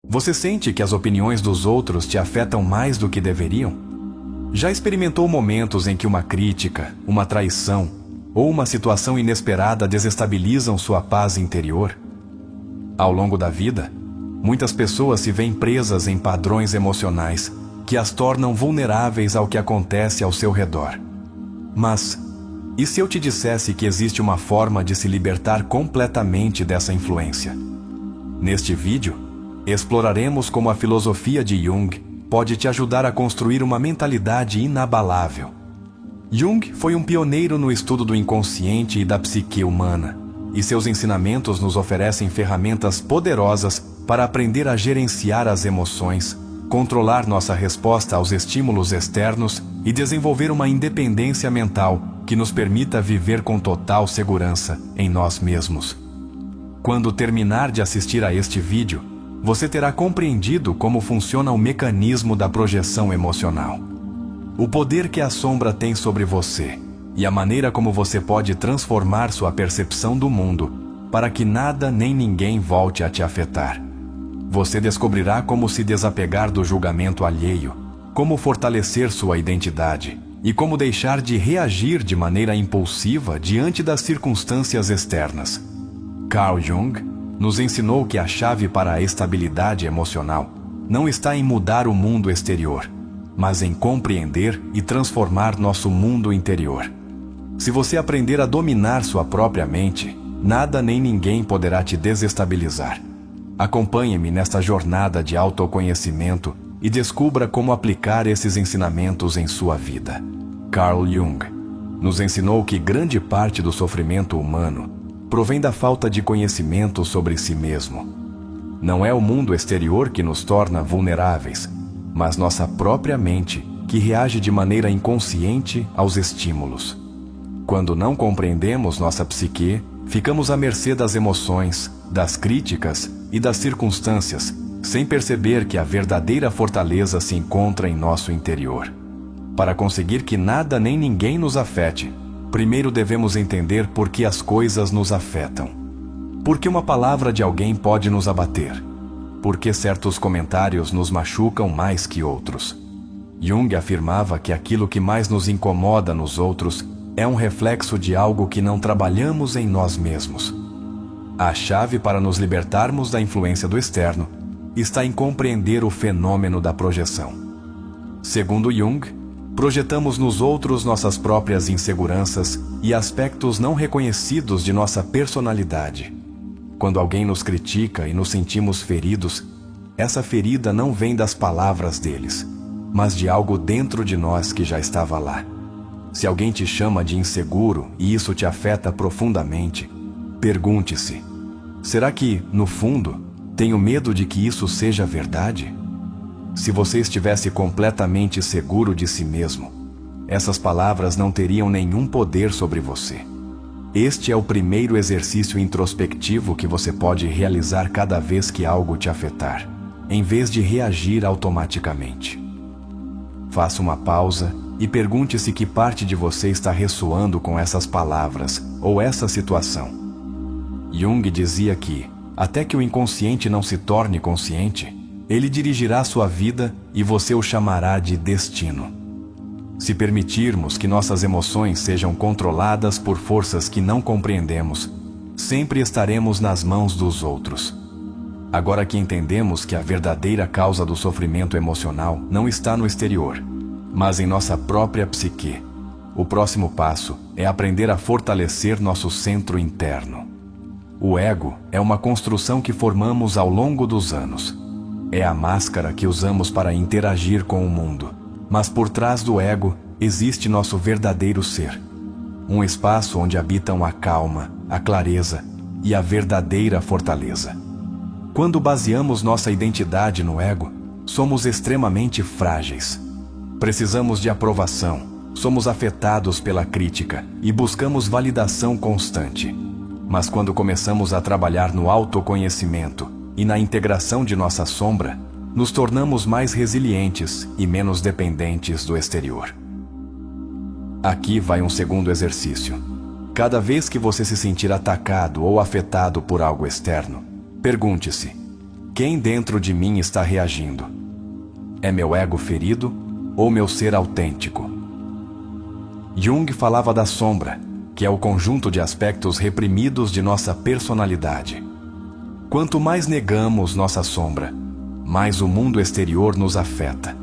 Você sente que as opiniões dos outros te afetam mais do que deveriam? Já experimentou momentos em que uma crítica, uma traição ou uma situação inesperada desestabilizam sua paz interior? Ao longo da vida, muitas pessoas se veem presas em padrões emocionais que as tornam vulneráveis ao que acontece ao seu redor. Mas, e se eu te dissesse que existe uma forma de se libertar completamente dessa influência? Neste vídeo, exploraremos como a filosofia de Jung pode te ajudar a construir uma mentalidade inabalável. Jung foi um pioneiro no estudo do inconsciente e da psique humana, e seus ensinamentos nos oferecem ferramentas poderosas para aprender a gerenciar as emoções, controlar nossa resposta aos estímulos externos e desenvolver uma independência mental que nos permita viver com total segurança em nós mesmos. Quando terminar de assistir a este vídeo, você terá compreendido como funciona o mecanismo da projeção emocional, o poder que a sombra tem sobre você e a maneira como você pode transformar sua percepção do mundo para que nada nem ninguém volte a te afetar. Você descobrirá como se desapegar do julgamento alheio, como fortalecer sua identidade e como deixar de reagir de maneira impulsiva diante das circunstâncias externas. Carl Jung nos ensinou que a chave para a estabilidade emocional não está em mudar o mundo exterior, mas em compreender e transformar nosso mundo interior. Se você aprender a dominar sua própria mente, nada nem ninguém poderá te desestabilizar. Acompanhe-me nesta jornada de autoconhecimento e descubra como aplicar esses ensinamentos em sua vida. Carl Jung nos ensinou que grande parte do sofrimento humano provém da falta de conhecimento sobre si mesmo. Não é o mundo exterior que nos torna vulneráveis, mas nossa própria mente que reage de maneira inconsciente aos estímulos. Quando não compreendemos nossa psique, ficamos à mercê das emoções, das críticas e das circunstâncias, sem perceber que a verdadeira fortaleza se encontra em nosso interior. Para conseguir que nada nem ninguém nos afete, primeiro devemos entender por que as coisas nos afetam. Por que uma palavra de alguém pode nos abater? Por que certos comentários nos machucam mais que outros? Jung afirmava que aquilo que mais nos incomoda nos outros é um reflexo de algo que não trabalhamos em nós mesmos. A chave para nos libertarmos da influência do externo está em compreender o fenômeno da projeção. Segundo Jung, projetamos nos outros nossas próprias inseguranças e aspectos não reconhecidos de nossa personalidade. Quando alguém nos critica e nos sentimos feridos, essa ferida não vem das palavras deles, mas de algo dentro de nós que já estava lá. Se alguém te chama de inseguro e isso te afeta profundamente, pergunte-se: será que, no fundo, tenho medo de que isso seja verdade? Se você estivesse completamente seguro de si mesmo, essas palavras não teriam nenhum poder sobre você. Este é o primeiro exercício introspectivo que você pode realizar cada vez que algo te afetar, em vez de reagir automaticamente. Faça uma pausa e pergunte-se que parte de você está ressoando com essas palavras ou essa situação. Jung dizia que, até que o inconsciente não se torne consciente, ele dirigirá sua vida e você o chamará de destino. Se permitirmos que nossas emoções sejam controladas por forças que não compreendemos, sempre estaremos nas mãos dos outros. Agora que entendemos que a verdadeira causa do sofrimento emocional não está no exterior, mas em nossa própria psique, o próximo passo é aprender a fortalecer nosso centro interno. O ego é uma construção que formamos ao longo dos anos. É a máscara que usamos para interagir com o mundo, mas por trás do ego existe nosso verdadeiro ser. Um espaço onde habitam a calma, a clareza e a verdadeira fortaleza. Quando baseamos nossa identidade no ego, somos extremamente frágeis. Precisamos de aprovação, somos afetados pela crítica e buscamos validação constante. Mas quando começamos a trabalhar no autoconhecimento e na integração de nossa sombra, nos tornamos mais resilientes e menos dependentes do exterior. Aqui vai um segundo exercício. Cada vez que você se sentir atacado ou afetado por algo externo, pergunte-se: Quem dentro de mim está reagindo? É meu ego ferido ou meu ser autêntico? Jung falava da sombra, que é o conjunto de aspectos reprimidos de nossa personalidade. Quanto mais negamos nossa sombra, mais o mundo exterior nos afeta.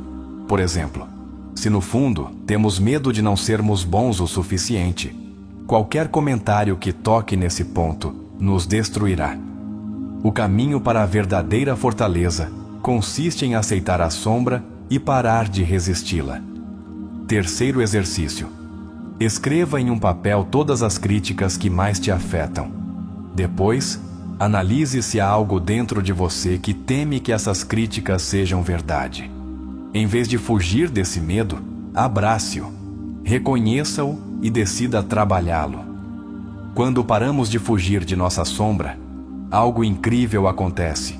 Por exemplo, se no fundo temos medo de não sermos bons o suficiente, qualquer comentário que toque nesse ponto nos destruirá. O caminho para a verdadeira fortaleza consiste em aceitar a sombra e parar de resisti-la. Terceiro exercício: escreva em um papel todas as críticas que mais te afetam. Depois, analise se há algo dentro de você que teme que essas críticas sejam verdade. Em vez de fugir desse medo, abrace-o, reconheça-o e decida trabalhá-lo. Quando paramos de fugir de nossa sombra, algo incrível acontece.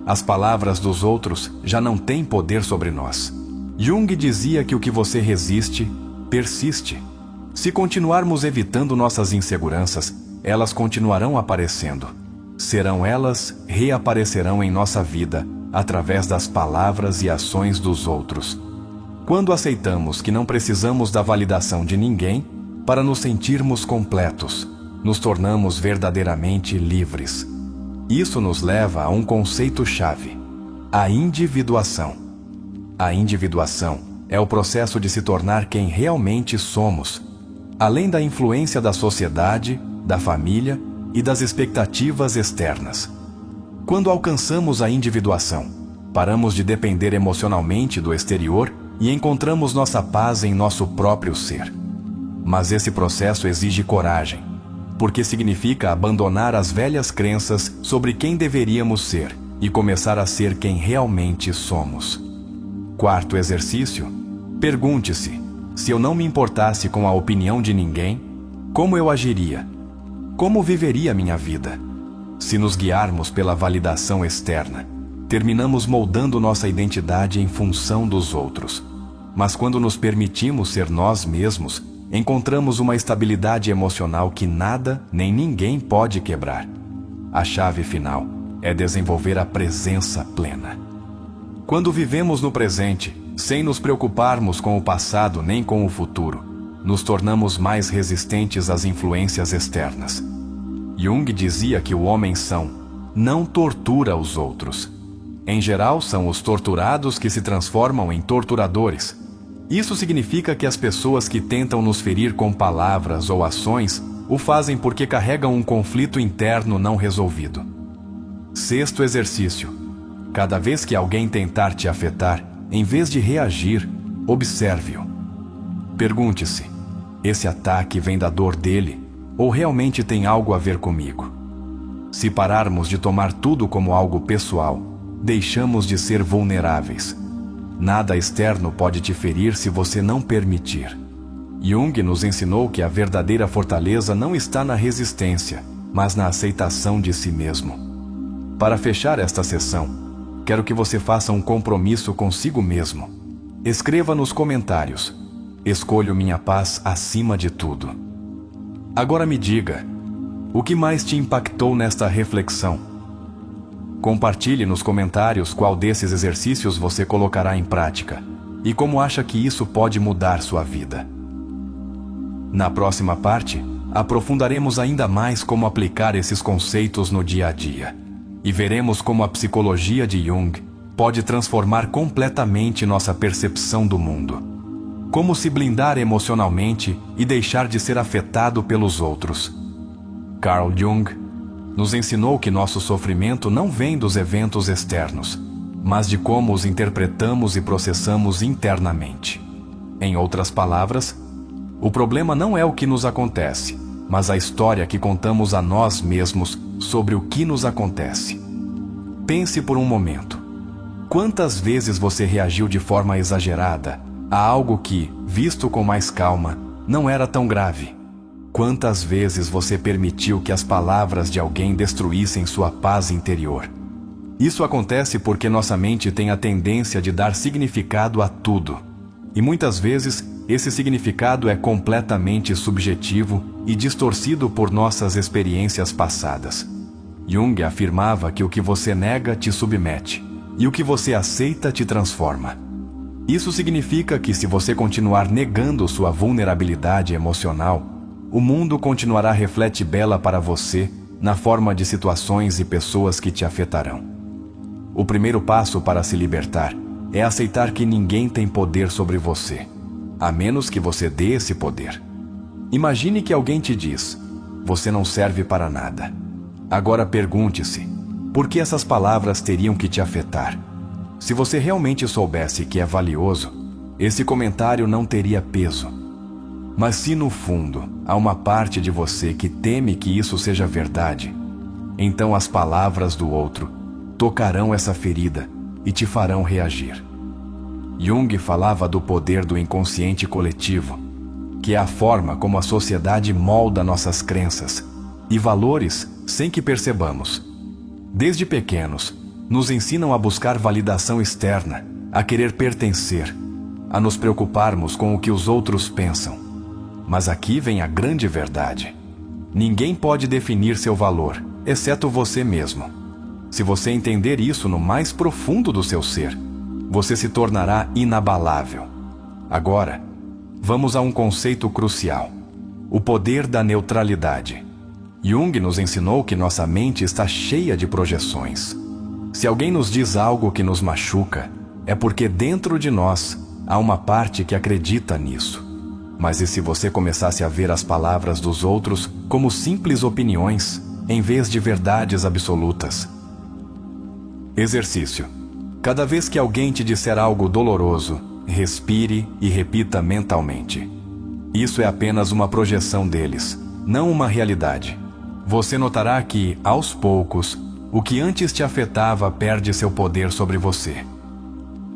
As palavras dos outros já não têm poder sobre nós. Jung dizia que o que você resiste, persiste. Se continuarmos evitando nossas inseguranças, elas continuarão aparecendo. Serão elas, reaparecerão em nossa vida, através das palavras e ações dos outros. Quando aceitamos que não precisamos da validação de ninguém para nos sentirmos completos, nos tornamos verdadeiramente livres. Isso nos leva a um conceito-chave: a individuação. A individuação é o processo de se tornar quem realmente somos, além da influência da sociedade, da família e das expectativas externas. Quando alcançamos a individuação, paramos de depender emocionalmente do exterior e encontramos nossa paz em nosso próprio ser. Mas esse processo exige coragem, porque significa abandonar as velhas crenças sobre quem deveríamos ser e começar a ser quem realmente somos. Quarto exercício: pergunte-se: se eu não me importasse com a opinião de ninguém, como eu agiria? Como viveria minha vida? Se nos guiarmos pela validação externa, terminamos moldando nossa identidade em função dos outros. Mas quando nos permitimos ser nós mesmos, encontramos uma estabilidade emocional que nada nem ninguém pode quebrar. A chave final é desenvolver a presença plena. Quando vivemos no presente, sem nos preocuparmos com o passado nem com o futuro, nos tornamos mais resistentes às influências externas. Jung dizia que o homem são não tortura os outros. Em geral, são os torturados que se transformam em torturadores. Isso significa que as pessoas que tentam nos ferir com palavras ou ações o fazem porque carregam um conflito interno não resolvido. Sexto exercício: cada vez que alguém tentar te afetar, em vez de reagir, observe-o. Pergunte-se: esse ataque vem da dor dele ou realmente tem algo a ver comigo? Se pararmos de tomar tudo como algo pessoal, deixamos de ser vulneráveis. Nada externo pode te ferir se você não permitir. Jung nos ensinou que a verdadeira fortaleza não está na resistência, mas na aceitação de si mesmo. Para fechar esta sessão, quero que você faça um compromisso consigo mesmo. Escreva nos comentários: escolho minha paz acima de tudo. Agora me diga, o que mais te impactou nesta reflexão? Compartilhe nos comentários qual desses exercícios você colocará em prática e como acha que isso pode mudar sua vida. Na próxima parte, aprofundaremos ainda mais como aplicar esses conceitos no dia a dia e veremos como a psicologia de Jung pode transformar completamente nossa percepção do mundo. Como se blindar emocionalmente e deixar de ser afetado pelos outros. Carl Jung nos ensinou que nosso sofrimento não vem dos eventos externos, mas de como os interpretamos e processamos internamente. Em outras palavras, o problema não é o que nos acontece, mas a história que contamos a nós mesmos sobre o que nos acontece. Pense por um momento. Quantas vezes você reagiu de forma exagerada a algo que, visto com mais calma, não era tão grave? Quantas vezes você permitiu que as palavras de alguém destruíssem sua paz interior? Isso acontece porque nossa mente tem a tendência de dar significado a tudo. E muitas vezes, esse significado é completamente subjetivo e distorcido por nossas experiências passadas. Jung afirmava que o que você nega te submete, e o que você aceita te transforma. Isso significa que se você continuar negando sua vulnerabilidade emocional, o mundo continuará reflete bela para você na forma de situações e pessoas que te afetarão. O primeiro passo para se libertar é aceitar que ninguém tem poder sobre você, a menos que você dê esse poder. Imagine que alguém te diz: você não serve para nada. Agora pergunte-se, por que essas palavras teriam que te afetar? Se você realmente soubesse que é valioso, esse comentário não teria peso. Mas se no fundo há uma parte de você que teme que isso seja verdade, então as palavras do outro tocarão essa ferida e te farão reagir. Jung falava do poder do inconsciente coletivo, que é a forma como a sociedade molda nossas crenças e valores sem que percebamos. Desde pequenos, nos ensinam a buscar validação externa, a querer pertencer, a nos preocuparmos com o que os outros pensam. Mas aqui vem a grande verdade. Ninguém pode definir seu valor, exceto você mesmo. Se você entender isso no mais profundo do seu ser, você se tornará inabalável. Agora, vamos a um conceito crucial: o poder da neutralidade. Jung nos ensinou que nossa mente está cheia de projeções. Se alguém nos diz algo que nos machuca, é porque dentro de nós há uma parte que acredita nisso. Mas e se você começasse a ver as palavras dos outros como simples opiniões, em vez de verdades absolutas? Exercício. Cada vez que alguém te disser algo doloroso, respire e repita mentalmente: isso é apenas uma projeção deles, não uma realidade. Você notará que, aos poucos, o que antes te afetava perde seu poder sobre você.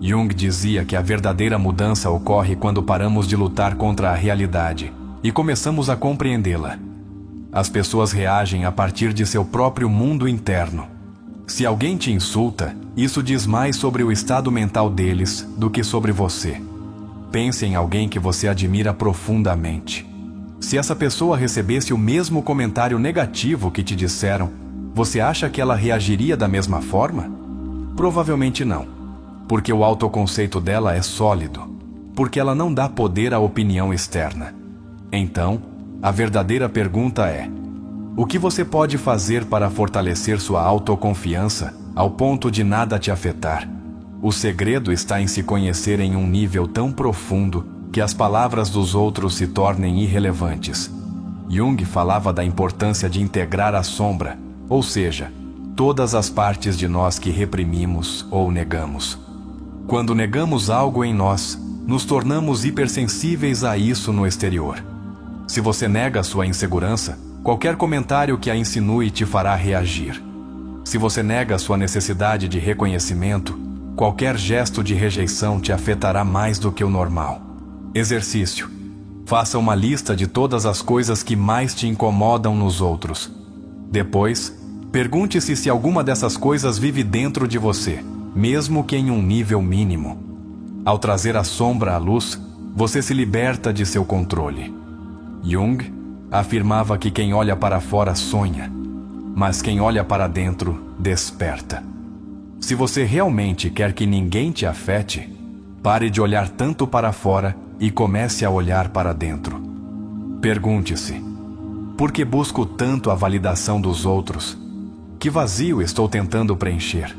Jung dizia que a verdadeira mudança ocorre quando paramos de lutar contra a realidade e começamos a compreendê-la. As pessoas reagem a partir de seu próprio mundo interno. Se alguém te insulta, isso diz mais sobre o estado mental deles do que sobre você. Pense em alguém que você admira profundamente. Se essa pessoa recebesse o mesmo comentário negativo que te disseram, você acha que ela reagiria da mesma forma? Provavelmente não, porque o autoconceito dela é sólido, porque ela não dá poder à opinião externa. Então, a verdadeira pergunta é: o que você pode fazer para fortalecer sua autoconfiança ao ponto de nada te afetar? O segredo está em se conhecer em um nível tão profundo que as palavras dos outros se tornem irrelevantes. Jung falava da importância de integrar a sombra, ou seja, todas as partes de nós que reprimimos ou negamos. Quando negamos algo em nós, nos tornamos hipersensíveis a isso no exterior. Se você nega sua insegurança, qualquer comentário que a insinue te fará reagir. Se você nega sua necessidade de reconhecimento, qualquer gesto de rejeição te afetará mais do que o normal. Exercício. Faça uma lista de todas as coisas que mais te incomodam nos outros. Depois, pergunte-se se alguma dessas coisas vive dentro de você, mesmo que em um nível mínimo. Ao trazer a sombra à luz, você se liberta de seu controle. Jung afirmava que quem olha para fora sonha, mas quem olha para dentro desperta. Se você realmente quer que ninguém te afete, pare de olhar tanto para fora e comece a olhar para dentro. Pergunte-se: por que busco tanto a validação dos outros? Que vazio estou tentando preencher?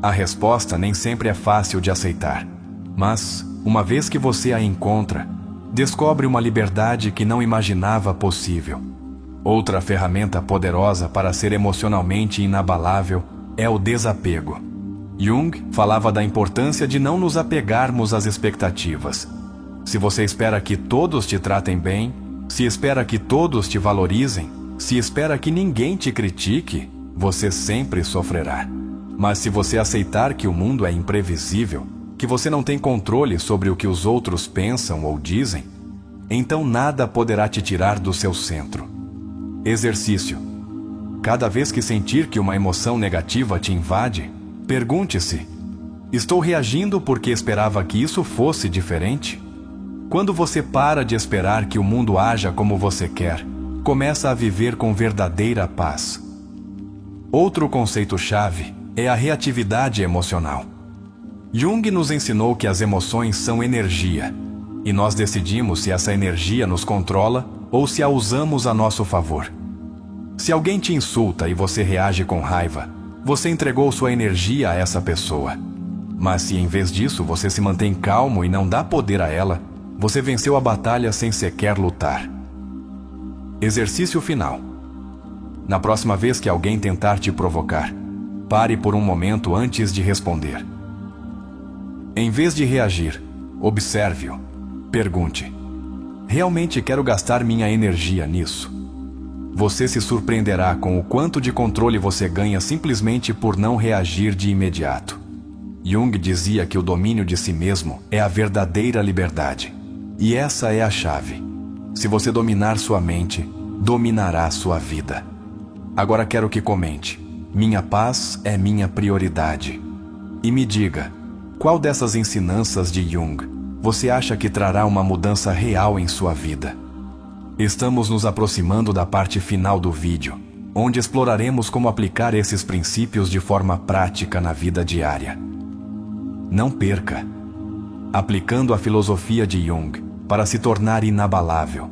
A resposta nem sempre é fácil de aceitar, mas, uma vez que você a encontra, descobre uma liberdade que não imaginava possível. Outra ferramenta poderosa para ser emocionalmente inabalável é o desapego. Jung falava da importância de não nos apegarmos às expectativas. Se você espera que todos te tratem bem, se espera que todos te valorizem, se espera que ninguém te critique, você sempre sofrerá. Mas se você aceitar que o mundo é imprevisível, que você não tem controle sobre o que os outros pensam ou dizem, então nada poderá te tirar do seu centro. Exercício. Cada vez que sentir que uma emoção negativa te invade, pergunte-se: estou reagindo porque esperava que isso fosse diferente? Quando você para de esperar que o mundo haja como você quer, começa a viver com verdadeira paz. Outro conceito-chave é a reatividade emocional. Jung nos ensinou que as emoções são energia, e nós decidimos se essa energia nos controla ou se a usamos a nosso favor. Se alguém te insulta e você reage com raiva, você entregou sua energia a essa pessoa. Mas se em vez disso você se mantém calmo e não dá poder a ela, você venceu a batalha sem sequer lutar. Exercício final. Na próxima vez que alguém tentar te provocar, pare por um momento antes de responder. Em vez de reagir, observe-o. Pergunte: realmente quero gastar minha energia nisso? Você se surpreenderá com o quanto de controle você ganha simplesmente por não reagir de imediato. Jung dizia que o domínio de si mesmo é a verdadeira liberdade. E essa é a chave. Se você dominar sua mente, dominará sua vida. Agora quero que comente: minha paz é minha prioridade. E me diga, qual dessas ensinanças de Jung você acha que trará uma mudança real em sua vida? Estamos nos aproximando da parte final do vídeo, onde exploraremos como aplicar esses princípios de forma prática na vida diária. Não perca! Aplicando a filosofia de Jung para se tornar inabalável.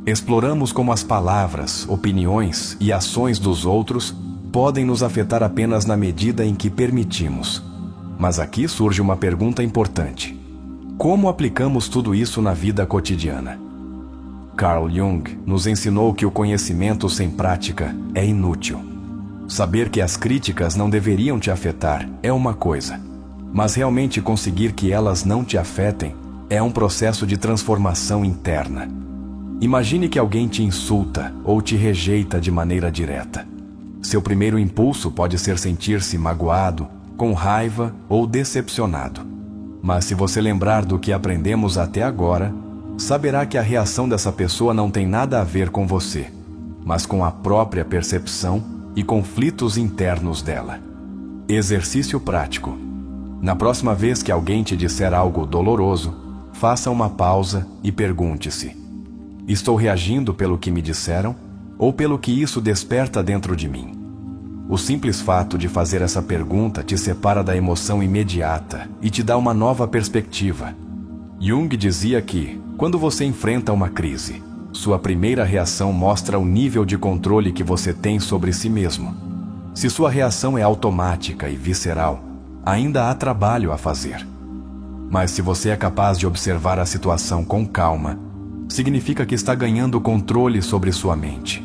Exploramos como as palavras, opiniões e ações dos outros podem nos afetar apenas na medida em que permitimos. Mas aqui surge uma pergunta importante: como aplicamos tudo isso na vida cotidiana? Carl Jung nos ensinou que o conhecimento sem prática é inútil. Saber que as críticas não deveriam te afetar é uma coisa, mas realmente conseguir que elas não te afetem é um processo de transformação interna. Imagine que alguém te insulta ou te rejeita de maneira direta. Seu primeiro impulso pode ser sentir-se magoado, com raiva ou decepcionado. Mas se você lembrar do que aprendemos até agora, saberá que a reação dessa pessoa não tem nada a ver com você, mas com a própria percepção e conflitos internos dela. Exercício prático. Na próxima vez que alguém te disser algo doloroso, faça uma pausa e pergunte-se: estou reagindo pelo que me disseram ou pelo que isso desperta dentro de mim? O simples fato de fazer essa pergunta te separa da emoção imediata e te dá uma nova perspectiva. Jung dizia que, quando você enfrenta uma crise, sua primeira reação mostra o nível de controle que você tem sobre si mesmo. Se sua reação é automática e visceral, ainda há trabalho a fazer. Mas se você é capaz de observar a situação com calma, significa que está ganhando controle sobre sua mente.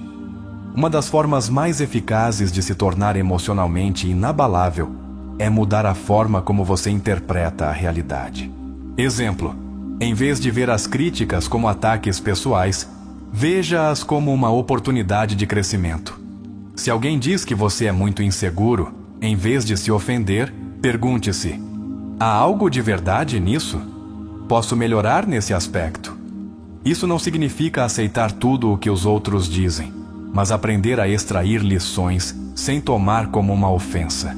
Uma das formas mais eficazes de se tornar emocionalmente inabalável é mudar a forma como você interpreta a realidade. Exemplo: em vez de ver as críticas como ataques pessoais, veja-as como uma oportunidade de crescimento. Se alguém diz que você é muito inseguro, em vez de se ofender, pergunte-se: há algo de verdade nisso? Posso melhorar nesse aspecto? Isso não significa aceitar tudo o que os outros dizem, mas aprender a extrair lições sem tomar como uma ofensa.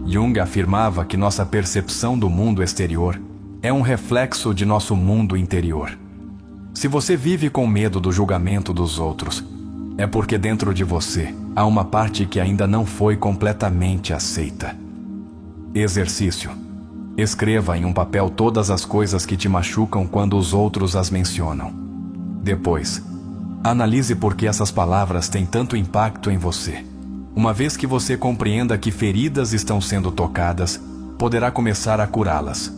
Jung afirmava que nossa percepção do mundo exterior é um reflexo de nosso mundo interior. Se você vive com medo do julgamento dos outros, é porque dentro de você há uma parte que ainda não foi completamente aceita. Exercício: escreva em um papel todas as coisas que te machucam quando os outros as mencionam. Depois, analise por que essas palavras têm tanto impacto em você. Uma vez que você compreenda que feridas estão sendo tocadas, poderá começar a curá-las.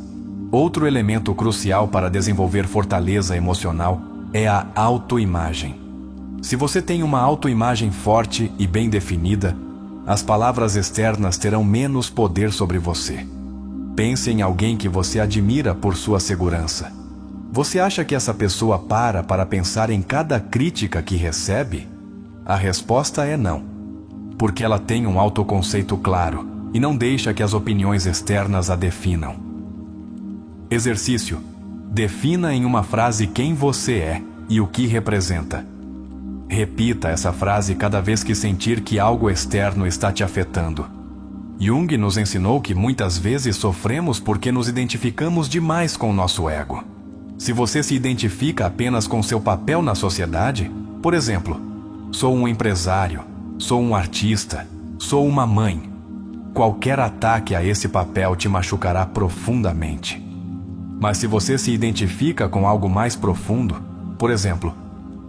Outro elemento crucial para desenvolver fortaleza emocional é a autoimagem. Se você tem uma autoimagem forte e bem definida, as palavras externas terão menos poder sobre você. Pense em alguém que você admira por sua segurança. Você acha que essa pessoa para pensar em cada crítica que recebe? A resposta é não, porque ela tem um autoconceito claro e não deixa que as opiniões externas a definam. Exercício: defina em uma frase quem você é e o que representa. Repita essa frase cada vez que sentir que algo externo está te afetando. Jung nos ensinou que muitas vezes sofremos porque nos identificamos demais com o nosso ego. Se você se identifica apenas com seu papel na sociedade, por exemplo, sou um empresário, sou um artista, Sou uma mãe. Qualquer ataque a esse papel te machucará profundamente. Mas se você se identifica com algo mais profundo, por exemplo,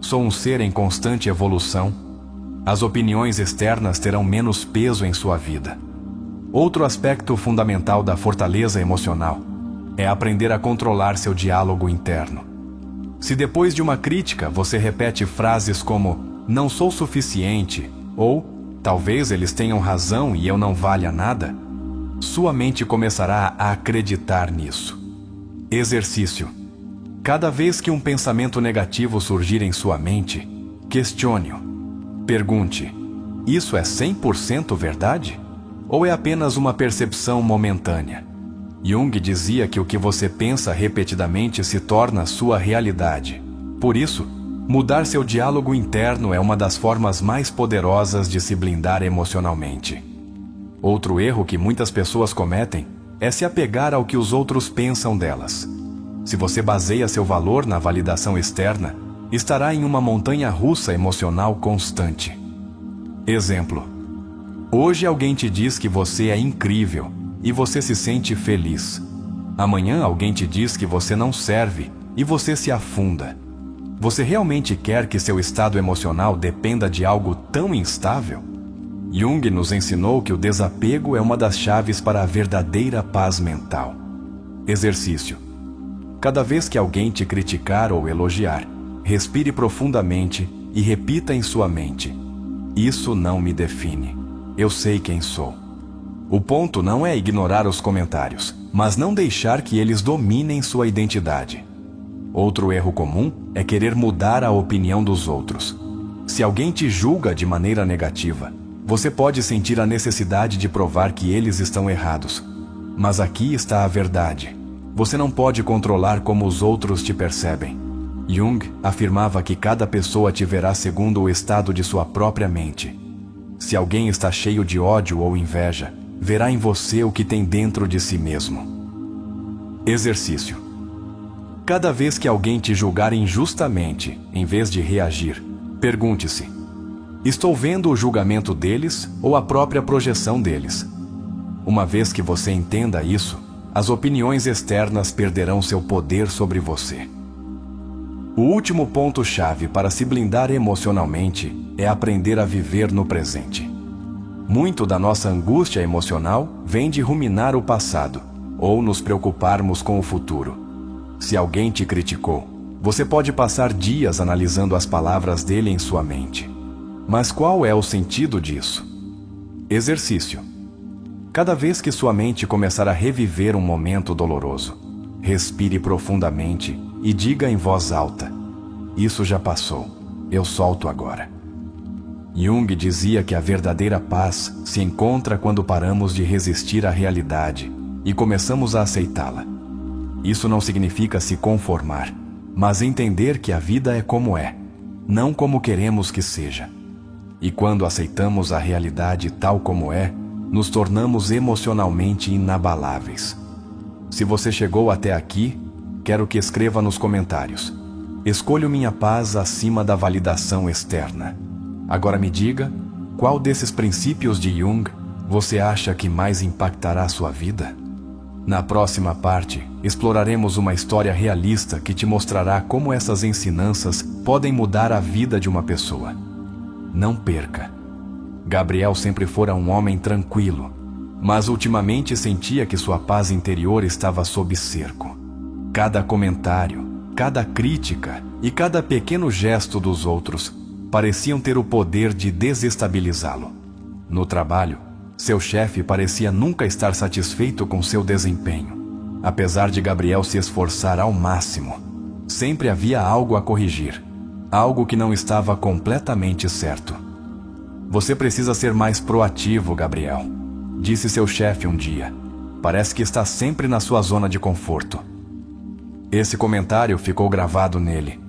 sou um ser em constante evolução, as opiniões externas terão menos peso em sua vida. Outro aspecto fundamental da fortaleza emocional é aprender a controlar seu diálogo interno. Se depois de uma crítica você repete frases como "não sou suficiente" ou "talvez eles tenham razão e eu não valha nada", sua mente começará a acreditar nisso. Exercício. Cada vez que um pensamento negativo surgir em sua mente, questione-o. Pergunte: isso é 100% verdade? Ou é apenas uma percepção momentânea? Jung dizia que o que você pensa repetidamente se torna sua realidade. Por isso, mudar seu diálogo interno é uma das formas mais poderosas de se blindar emocionalmente. Outro erro que muitas pessoas cometem é se apegar ao que os outros pensam delas. Se você baseia seu valor na validação externa, estará em uma montanha-russa emocional constante. Exemplo: hoje alguém te diz que você é incrível e você se sente feliz. Amanhã alguém te diz que você não serve e você se afunda. Você realmente quer que seu estado emocional dependa de algo tão instável? Jung nos ensinou que o desapego é uma das chaves para a verdadeira paz mental. Exercício. Cada vez que alguém te criticar ou elogiar, respire profundamente e repita em sua mente: isso não me define. Eu sei quem sou. O ponto não é ignorar os comentários, mas não deixar que eles dominem sua identidade. Outro erro comum é querer mudar a opinião dos outros. Se alguém te julga de maneira negativa, você pode sentir a necessidade de provar que eles estão errados. Mas aqui está a verdade. Você não pode controlar como os outros te percebem. Jung afirmava que cada pessoa te verá segundo o estado de sua própria mente. Se alguém está cheio de ódio ou inveja, verá em você o que tem dentro de si mesmo. Exercício. Cada vez que alguém te julgar injustamente, em vez de reagir, pergunte-se: estou vendo o julgamento deles ou a própria projeção deles? Uma vez que você entenda isso, as opiniões externas perderão seu poder sobre você. O último ponto-chave para se blindar emocionalmente é aprender a viver no presente. Muito da nossa angústia emocional vem de ruminar o passado ou nos preocuparmos com o futuro. Se alguém te criticou, você pode passar dias analisando as palavras dele em sua mente. Mas qual é o sentido disso? Exercício. Cada vez que sua mente começar a reviver um momento doloroso, respire profundamente e diga em voz alta: isso já passou, eu solto agora. Jung dizia que a verdadeira paz se encontra quando paramos de resistir à realidade e começamos a aceitá-la. Isso não significa se conformar, mas entender que a vida é como é, não como queremos que seja. E quando aceitamos a realidade tal como é, nos tornamos emocionalmente inabaláveis. Se você chegou até aqui, quero que escreva nos comentários: escolho minha paz acima da validação externa. Agora me diga, qual desses princípios de Jung você acha que mais impactará a sua vida? Na próxima parte, exploraremos uma história realista que te mostrará como essas ensinanças podem mudar a vida de uma pessoa. Não perca! Gabriel sempre fora um homem tranquilo, mas ultimamente sentia que sua paz interior estava sob cerco. Cada comentário, cada crítica e cada pequeno gesto dos outros pareciam ter o poder de desestabilizá-lo. No trabalho, seu chefe parecia nunca estar satisfeito com seu desempenho. Apesar de Gabriel se esforçar ao máximo, sempre havia algo a corrigir, algo que não estava completamente certo. Você precisa ser mais proativo, Gabriel, disse seu chefe um dia. Parece que está sempre na sua zona de conforto. Esse comentário ficou gravado nele.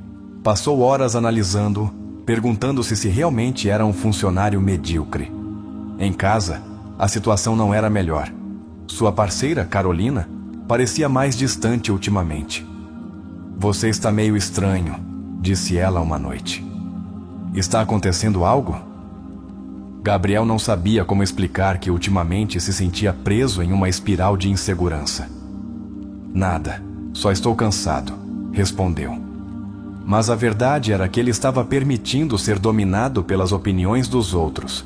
Passou horas analisando, perguntando-se se realmente era um funcionário medíocre. Em casa, a situação não era melhor. Sua parceira, Carolina, parecia mais distante ultimamente. Você está meio estranho, disse ela uma noite. Está acontecendo algo? Gabriel não sabia como explicar que ultimamente se sentia preso em uma espiral de insegurança. Nada, só estou cansado, respondeu. Mas a verdade era que ele estava permitindo ser dominado pelas opiniões dos outros.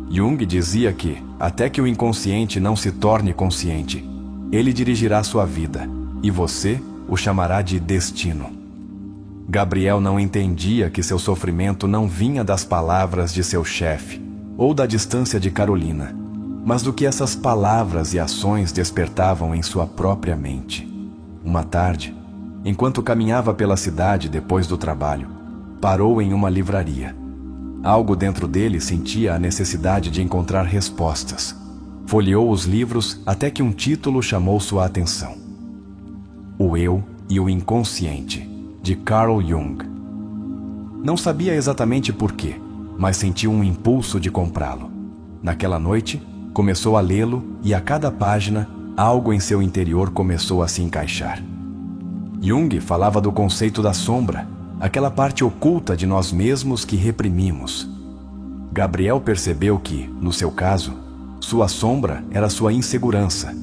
Jung dizia que, até que o inconsciente não se torne consciente, ele dirigirá sua vida, e você o chamará de destino. Gabriel não entendia que seu sofrimento não vinha das palavras de seu chefe, ou da distância de Carolina, mas do que essas palavras e ações despertavam em sua própria mente. Uma tarde, enquanto caminhava pela cidade depois do trabalho, parou em uma livraria. Algo dentro dele sentia a necessidade de encontrar respostas. Folheou os livros até que um título chamou sua atenção. O Eu e o Inconsciente, de Carl Jung. Não sabia exatamente por quê, mas sentiu um impulso de comprá-lo. Naquela noite, começou a lê-lo e a cada página, algo em seu interior começou a se encaixar. Jung falava do conceito da sombra, aquela parte oculta de nós mesmos que reprimimos. Gabriel percebeu que, no seu caso, sua sombra era sua insegurança.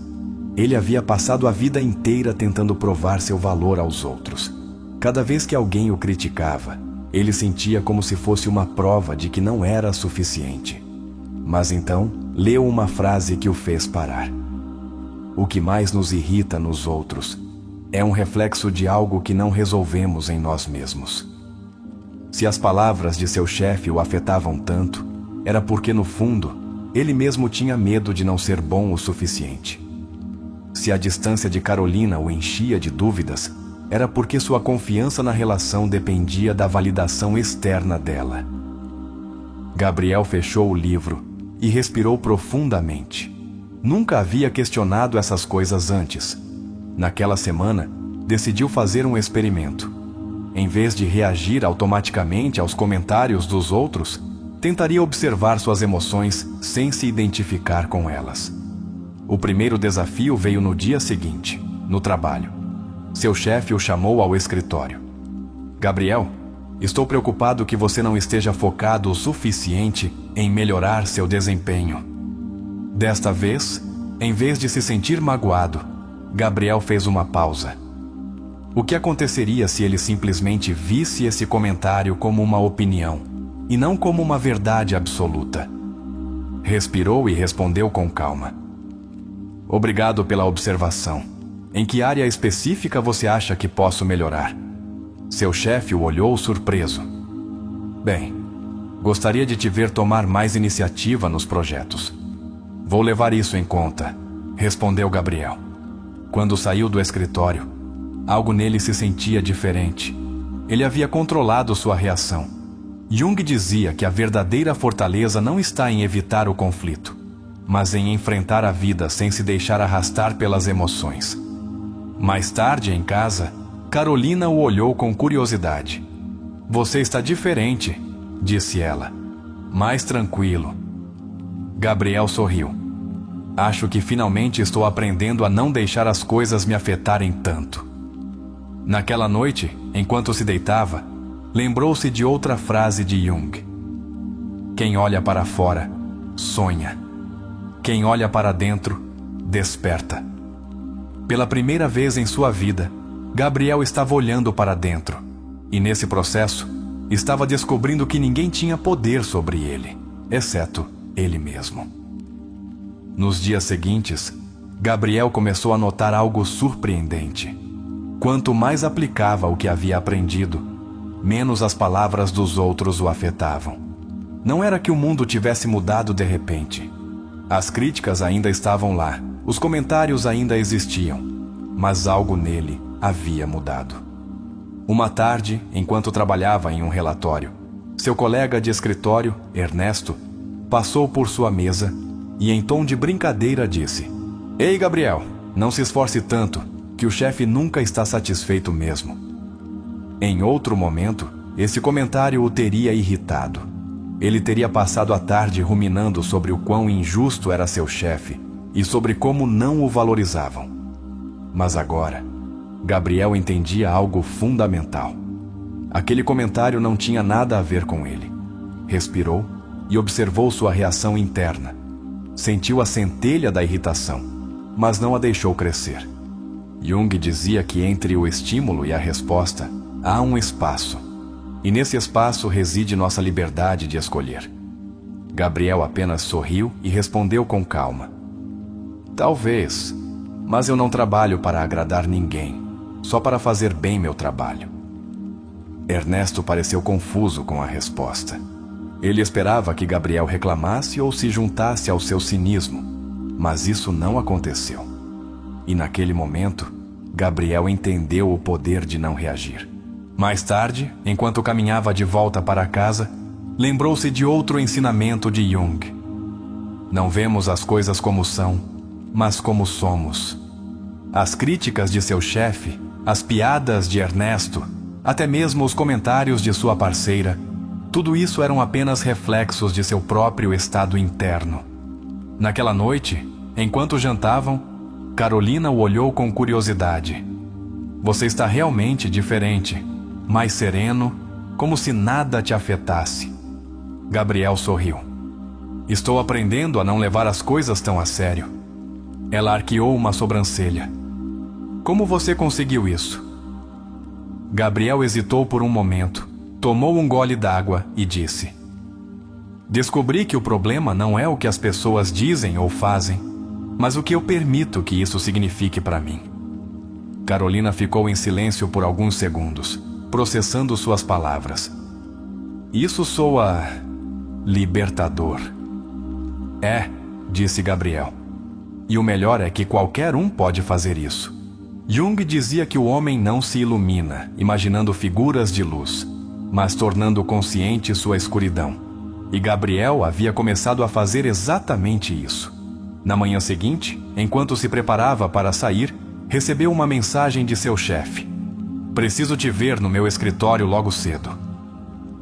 Ele havia passado a vida inteira tentando provar seu valor aos outros. Cada vez que alguém o criticava, ele sentia como se fosse uma prova de que não era suficiente. Mas então, leu uma frase que o fez parar. O que mais nos irrita nos outros é um reflexo de algo que não resolvemos em nós mesmos. Se as palavras de seu chefe o afetavam tanto, era porque, no fundo, ele mesmo tinha medo de não ser bom o suficiente. Se a distância de Carolina o enchia de dúvidas, era porque sua confiança na relação dependia da validação externa dela. Gabriel fechou o livro e respirou profundamente. Nunca havia questionado essas coisas antes. Naquela semana, decidiu fazer um experimento. Em vez de reagir automaticamente aos comentários dos outros, tentaria observar suas emoções sem se identificar com elas. O primeiro desafio veio no dia seguinte, no trabalho. Seu chefe o chamou ao escritório. Gabriel, estou preocupado que você não esteja focado o suficiente em melhorar seu desempenho. Desta vez, em vez de se sentir magoado, Gabriel fez uma pausa. O que aconteceria se ele simplesmente visse esse comentário como uma opinião, e não como uma verdade absoluta? Respirou e respondeu com calma. Obrigado pela observação. Em que área específica você acha que posso melhorar? Seu chefe o olhou surpreso. Bem, gostaria de te ver tomar mais iniciativa nos projetos. Vou levar isso em conta, respondeu Gabriel. Quando saiu do escritório, algo nele se sentia diferente. Ele havia controlado sua reação. Jung dizia que a verdadeira fortaleza não está em evitar o conflito, mas em enfrentar a vida sem se deixar arrastar pelas emoções. Mais tarde, em casa, Carolina o olhou com curiosidade. Você está diferente, disse ela. Mais tranquilo. Gabriel sorriu. Acho que finalmente estou aprendendo a não deixar as coisas me afetarem tanto. Naquela noite, enquanto se deitava, lembrou-se de outra frase de Jung. Quem olha para fora, sonha. Quem olha para dentro, desperta. Pela primeira vez em sua vida, Gabriel estava olhando para dentro, e nesse processo, estava descobrindo que ninguém tinha poder sobre ele, exceto ele mesmo. Nos dias seguintes, Gabriel começou a notar algo surpreendente. Quanto mais aplicava o que havia aprendido, menos as palavras dos outros o afetavam. Não era que o mundo tivesse mudado de repente. As críticas ainda estavam lá, os comentários ainda existiam, mas algo nele havia mudado. Uma tarde, enquanto trabalhava em um relatório, seu colega de escritório, Ernesto, passou por sua mesa e, em tom de brincadeira, disse: Ei, Gabriel, não se esforce tanto, que o chefe nunca está satisfeito mesmo. Em outro momento, esse comentário o teria irritado. Ele teria passado a tarde ruminando sobre o quão injusto era seu chefe e sobre como não o valorizavam. Mas agora, Gabriel entendia algo fundamental. Aquele comentário não tinha nada a ver com ele. Respirou e observou sua reação interna. Sentiu a centelha da irritação, mas não a deixou crescer. Jung dizia que entre o estímulo e a resposta há um espaço, e nesse espaço reside nossa liberdade de escolher. Gabriel apenas sorriu e respondeu com calma: talvez, mas eu não trabalho para agradar ninguém, só para fazer bem meu trabalho. Ernesto pareceu confuso com a resposta. Ele esperava que Gabriel reclamasse ou se juntasse ao seu cinismo, mas isso não aconteceu. E naquele momento, Gabriel entendeu o poder de não reagir. Mais tarde, enquanto caminhava de volta para casa, lembrou-se de outro ensinamento de Jung. Não vemos as coisas como são, mas como somos. As críticas de seu chefe, as piadas de Ernesto, até mesmo os comentários de sua parceira, tudo isso eram apenas reflexos de seu próprio estado interno. Naquela noite, enquanto jantavam, Carolina o olhou com curiosidade. Você está realmente diferente, mais sereno, como se nada te afetasse. Gabriel sorriu. Estou aprendendo a não levar as coisas tão a sério. Ela arqueou uma sobrancelha. Como você conseguiu isso? Gabriel hesitou por um momento, tomou um gole d'água e disse: descobri que o problema não é o que as pessoas dizem ou fazem, mas o que eu permito que isso signifique para mim. Carolina ficou em silêncio por alguns segundos, processando suas palavras. Isso soa libertador. É, disse Gabriel. E o melhor é que qualquer um pode fazer isso. Jung dizia que o homem não se ilumina, imaginando figuras de luz, mas tornando consciente sua escuridão. E Gabriel havia começado a fazer exatamente isso. Na manhã seguinte, enquanto se preparava para sair, recebeu uma mensagem de seu chefe: preciso te ver no meu escritório logo cedo.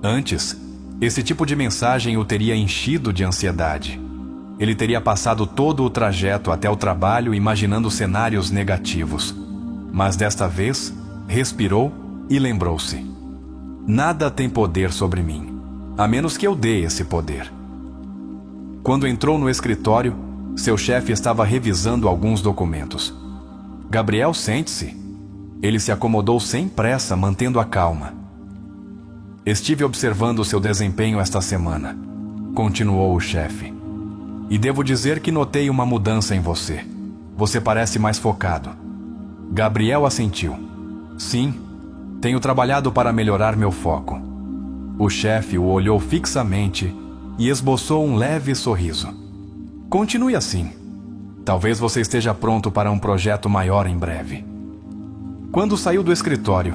Antes, esse tipo de mensagem o teria enchido de ansiedade. Ele teria passado todo o trajeto até o trabalho imaginando cenários negativos. Mas desta vez, respirou e lembrou-se: nada tem poder sobre mim, a menos que eu dê esse poder. Quando entrou no escritório, seu chefe estava revisando alguns documentos. Gabriel, sente-se. Ele se acomodou sem pressa, mantendo a calma. Estive observando seu desempenho esta semana, continuou o chefe. E devo dizer que notei uma mudança em você. Você parece mais focado. Gabriel assentiu. Sim, tenho trabalhado para melhorar meu foco. O chefe o olhou fixamente e esboçou um leve sorriso. Continue assim. Talvez você esteja pronto para um projeto maior em breve. Quando saiu do escritório,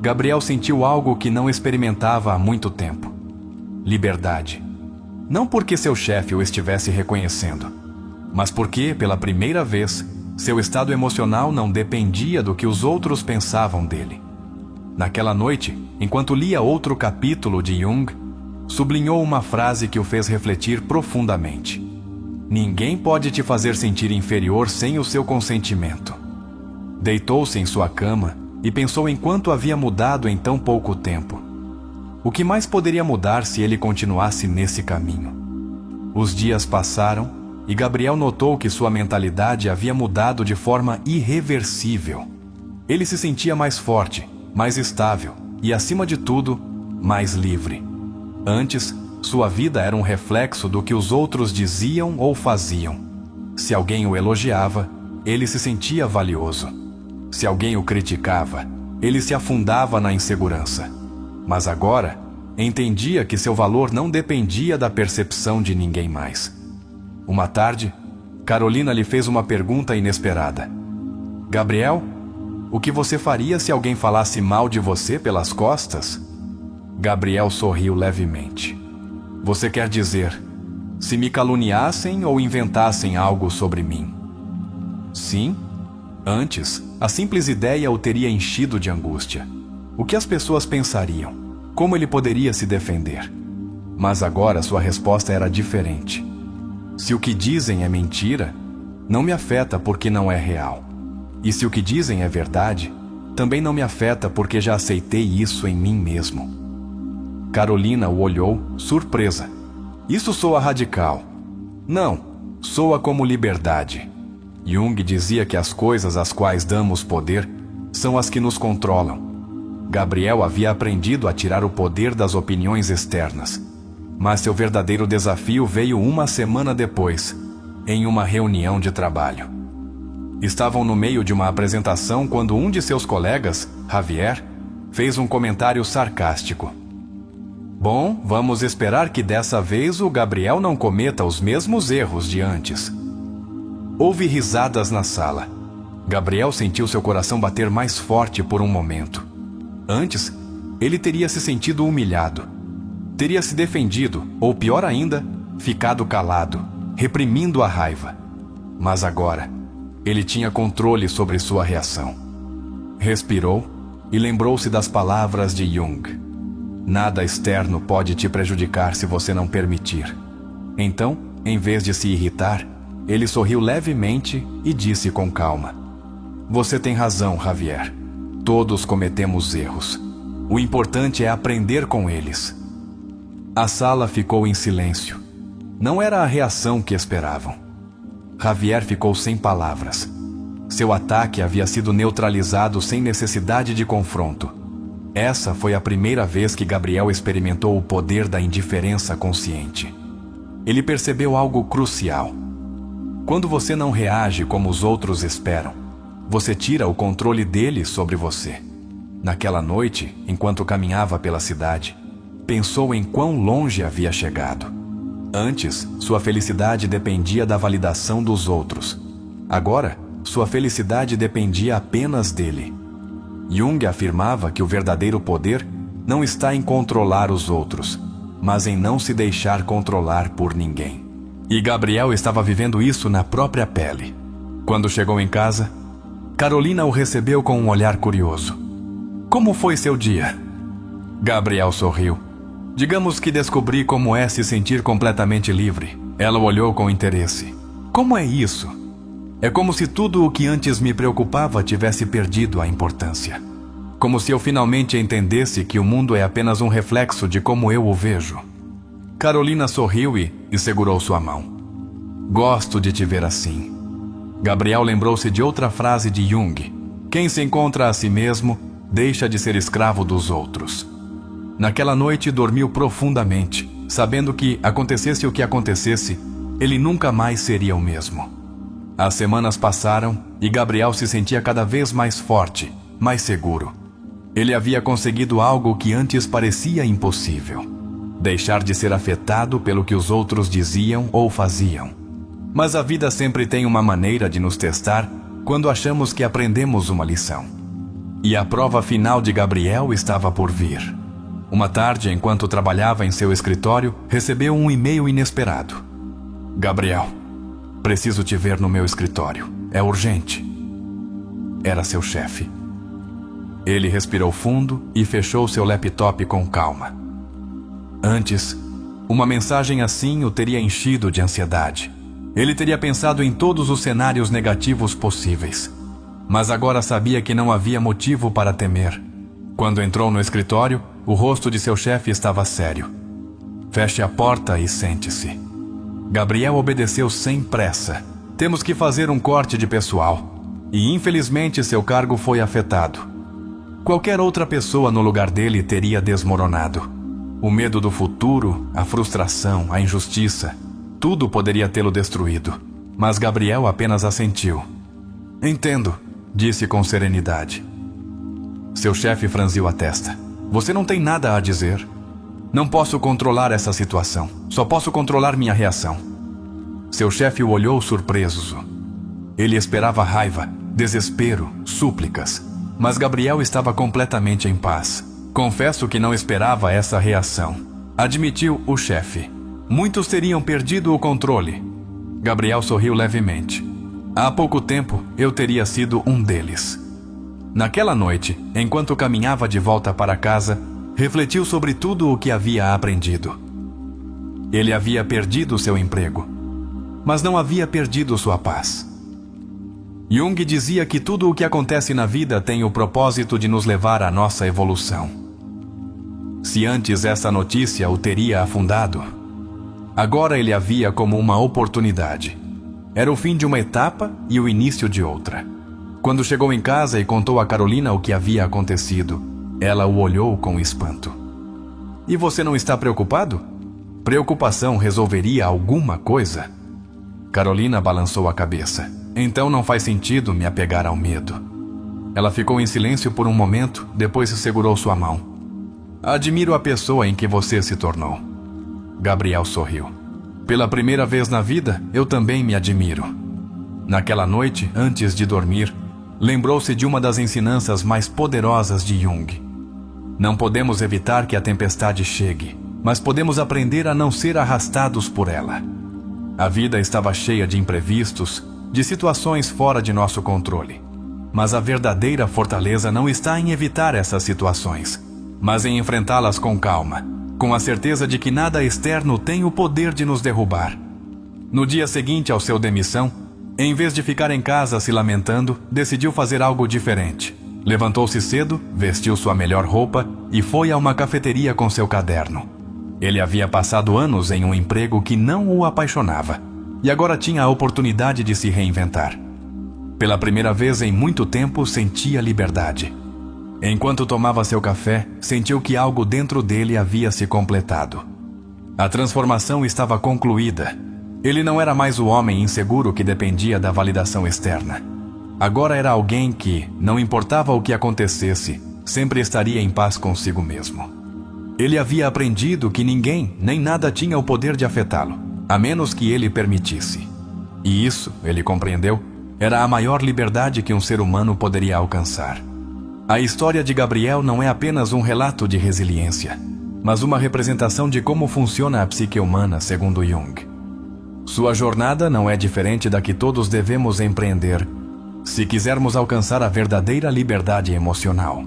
Gabriel sentiu algo que não experimentava há muito tempo: liberdade. Não porque seu chefe o estivesse reconhecendo, mas porque, pela primeira vez, seu estado emocional não dependia do que os outros pensavam dele. Naquela noite, enquanto lia outro capítulo de Jung, sublinhou uma frase que o fez refletir profundamente: ninguém pode te fazer sentir inferior sem o seu consentimento. Deitou-se em sua cama e pensou em quanto havia mudado em tão pouco tempo. O que mais poderia mudar se ele continuasse nesse caminho? Os dias passaram e Gabriel notou que sua mentalidade havia mudado de forma irreversível. Ele se sentia mais forte, mais estável e, acima de tudo, mais livre. Antes, sua vida era um reflexo do que os outros diziam ou faziam. Se alguém o elogiava, ele se sentia valioso. Se alguém o criticava, ele se afundava na insegurança. Mas agora, entendia que seu valor não dependia da percepção de ninguém mais. Uma tarde, Carolina lhe fez uma pergunta inesperada: Gabriel, o que você faria se alguém falasse mal de você pelas costas? Gabriel sorriu levemente. Você quer dizer, se me caluniassem ou inventassem algo sobre mim? Sim. Antes, a simples ideia o teria enchido de angústia. O que as pessoas pensariam? Como ele poderia se defender? Mas agora sua resposta era diferente. Se o que dizem é mentira, não me afeta porque não é real. E se o que dizem é verdade, também não me afeta porque já aceitei isso em mim mesmo. Carolina o olhou, surpresa. Isso soa radical. Não, soa como liberdade. Jung dizia que as coisas às quais damos poder são as que nos controlam. Gabriel havia aprendido a tirar o poder das opiniões externas, mas seu verdadeiro desafio veio uma semana depois, em uma reunião de trabalho. Estavam no meio de uma apresentação quando um de seus colegas, Javier, fez um comentário sarcástico. Bom, vamos esperar que dessa vez o Gabriel não cometa os mesmos erros de antes. Houve risadas na sala. Gabriel sentiu seu coração bater mais forte por um momento. Antes, ele teria se sentido humilhado. Teria se defendido, ou pior ainda, ficado calado, reprimindo a raiva. Mas agora, ele tinha controle sobre sua reação. Respirou e lembrou-se das palavras de Jung. Nada externo pode te prejudicar se você não permitir. Então, em vez de se irritar, ele sorriu levemente e disse com calma: Você tem razão, Javier. Todos cometemos erros. O importante é aprender com eles. A sala ficou em silêncio. Não era a reação que esperavam. Javier ficou sem palavras. Seu ataque havia sido neutralizado sem necessidade de confronto. Essa foi a primeira vez que Gabriel experimentou o poder da indiferença consciente. Ele percebeu algo crucial. Quando você não reage como os outros esperam, você tira o controle deles sobre você. Naquela noite, enquanto caminhava pela cidade, pensou em quão longe havia chegado. Antes, sua felicidade dependia da validação dos outros. Agora, sua felicidade dependia apenas dele. Jung afirmava que o verdadeiro poder não está em controlar os outros, mas em não se deixar controlar por ninguém. E Gabriel estava vivendo isso na própria pele. Quando chegou em casa, Carolina o recebeu com um olhar curioso. Como foi seu dia? Gabriel sorriu. Digamos que descobri como é se sentir completamente livre. Ela olhou com interesse. Como é isso? É como se tudo o que antes me preocupava tivesse perdido a importância. Como se eu finalmente entendesse que o mundo é apenas um reflexo de como eu o vejo. Carolina sorriu e segurou sua mão. Gosto de te ver assim. Gabriel lembrou-se de outra frase de Jung. Quem se encontra a si mesmo, deixa de ser escravo dos outros. Naquela noite dormiu profundamente, sabendo que, acontecesse o que acontecesse, ele nunca mais seria o mesmo. As semanas passaram e Gabriel se sentia cada vez mais forte, mais seguro. Ele havia conseguido algo que antes parecia impossível: deixar de ser afetado pelo que os outros diziam ou faziam. Mas a vida sempre tem uma maneira de nos testar quando achamos que aprendemos uma lição. E a prova final de Gabriel estava por vir. Uma tarde, enquanto trabalhava em seu escritório, recebeu um e-mail inesperado. Gabriel, preciso te ver no meu escritório. É urgente. Era seu chefe. Ele respirou fundo e fechou seu laptop com calma. Antes, uma mensagem assim o teria enchido de ansiedade. Ele teria pensado em todos os cenários negativos possíveis. Mas agora sabia que não havia motivo para temer. Quando entrou no escritório, o rosto de seu chefe estava sério. Feche a porta e sente-se. Gabriel obedeceu sem pressa. Temos que fazer um corte de pessoal. E infelizmente seu cargo foi afetado. Qualquer outra pessoa no lugar dele teria desmoronado. O medo do futuro, a frustração, a injustiça, tudo poderia tê-lo destruído. Mas Gabriel apenas assentiu. Entendo, disse com serenidade. Seu chefe franziu a testa. Você não tem nada a dizer? Não posso controlar essa situação. Só posso controlar minha reação. Seu chefe o olhou surpreso. Ele esperava raiva, desespero, súplicas. Mas Gabriel estava completamente em paz. Confesso que não esperava essa reação, admitiu o chefe. Muitos teriam perdido o controle. Gabriel sorriu levemente. Há pouco tempo, eu teria sido um deles. Naquela noite, enquanto caminhava de volta para casa, refletiu sobre tudo o que havia aprendido. Ele havia perdido seu emprego, mas não havia perdido sua paz. Jung dizia que tudo o que acontece na vida tem o propósito de nos levar à nossa evolução. Se antes essa notícia o teria afundado, Agora ele a via como uma oportunidade. Era o fim de uma etapa e o início de outra. Quando chegou em casa e contou a Carolina o que havia acontecido, ela o olhou com espanto. E você não está preocupado? Preocupação resolveria alguma coisa? Carolina balançou a cabeça. Então não faz sentido me apegar ao medo. Ela ficou em silêncio por um momento, depois segurou sua mão. Admiro a pessoa em que você se tornou. Gabriel sorriu. Pela primeira vez na vida, eu também me admiro. Naquela noite, antes de dormir, lembrou-se de uma das ensinanças mais poderosas de Jung. Não podemos evitar que a tempestade chegue, mas podemos aprender a não ser arrastados por ela. A vida estava cheia de imprevistos, de situações fora de nosso controle. Mas a verdadeira fortaleza não está em evitar essas situações, mas em enfrentá-las com calma, com a certeza de que nada externo tem o poder de nos derrubar. No dia seguinte ao seu demissão, em vez de ficar em casa se lamentando, decidiu fazer algo diferente. Levantou-se cedo, vestiu sua melhor roupa e foi a uma cafeteria com seu caderno. Ele havia passado anos em um emprego que não o apaixonava, e agora tinha a oportunidade de se reinventar. Pela primeira vez em muito tempo, sentia liberdade. Enquanto tomava seu café, sentiu que algo dentro dele havia se completado. A transformação estava concluída. Ele não era mais o homem inseguro que dependia da validação externa. Agora era alguém que, não importava o que acontecesse, sempre estaria em paz consigo mesmo. Ele havia aprendido que ninguém, nem nada tinha o poder de afetá-lo, a menos que ele permitisse. E isso, ele compreendeu, era a maior liberdade que um ser humano poderia alcançar. A história de Gabriel não é apenas um relato de resiliência, mas uma representação de como funciona a psique humana, segundo Jung. Sua jornada não é diferente da que todos devemos empreender, se quisermos alcançar a verdadeira liberdade emocional.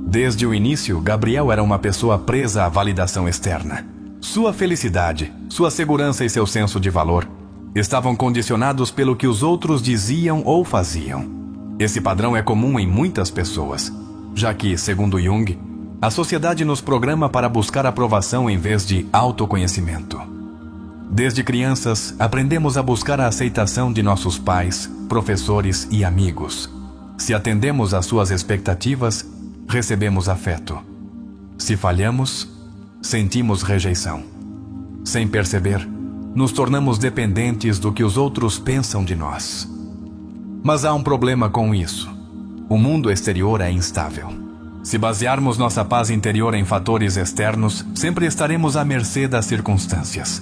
Desde o início, Gabriel era uma pessoa presa à validação externa. Sua felicidade, sua segurança e seu senso de valor estavam condicionados pelo que os outros diziam ou faziam. Esse padrão é comum em muitas pessoas, já que, segundo Jung, a sociedade nos programa para buscar aprovação em vez de autoconhecimento. Desde crianças, aprendemos a buscar a aceitação de nossos pais, professores e amigos. Se atendemos às suas expectativas, recebemos afeto. Se falhamos, sentimos rejeição. Sem perceber, nos tornamos dependentes do que os outros pensam de nós. Mas há um problema com isso. O mundo exterior é instável. Se basearmos nossa paz interior em fatores externos, sempre estaremos à mercê das circunstâncias.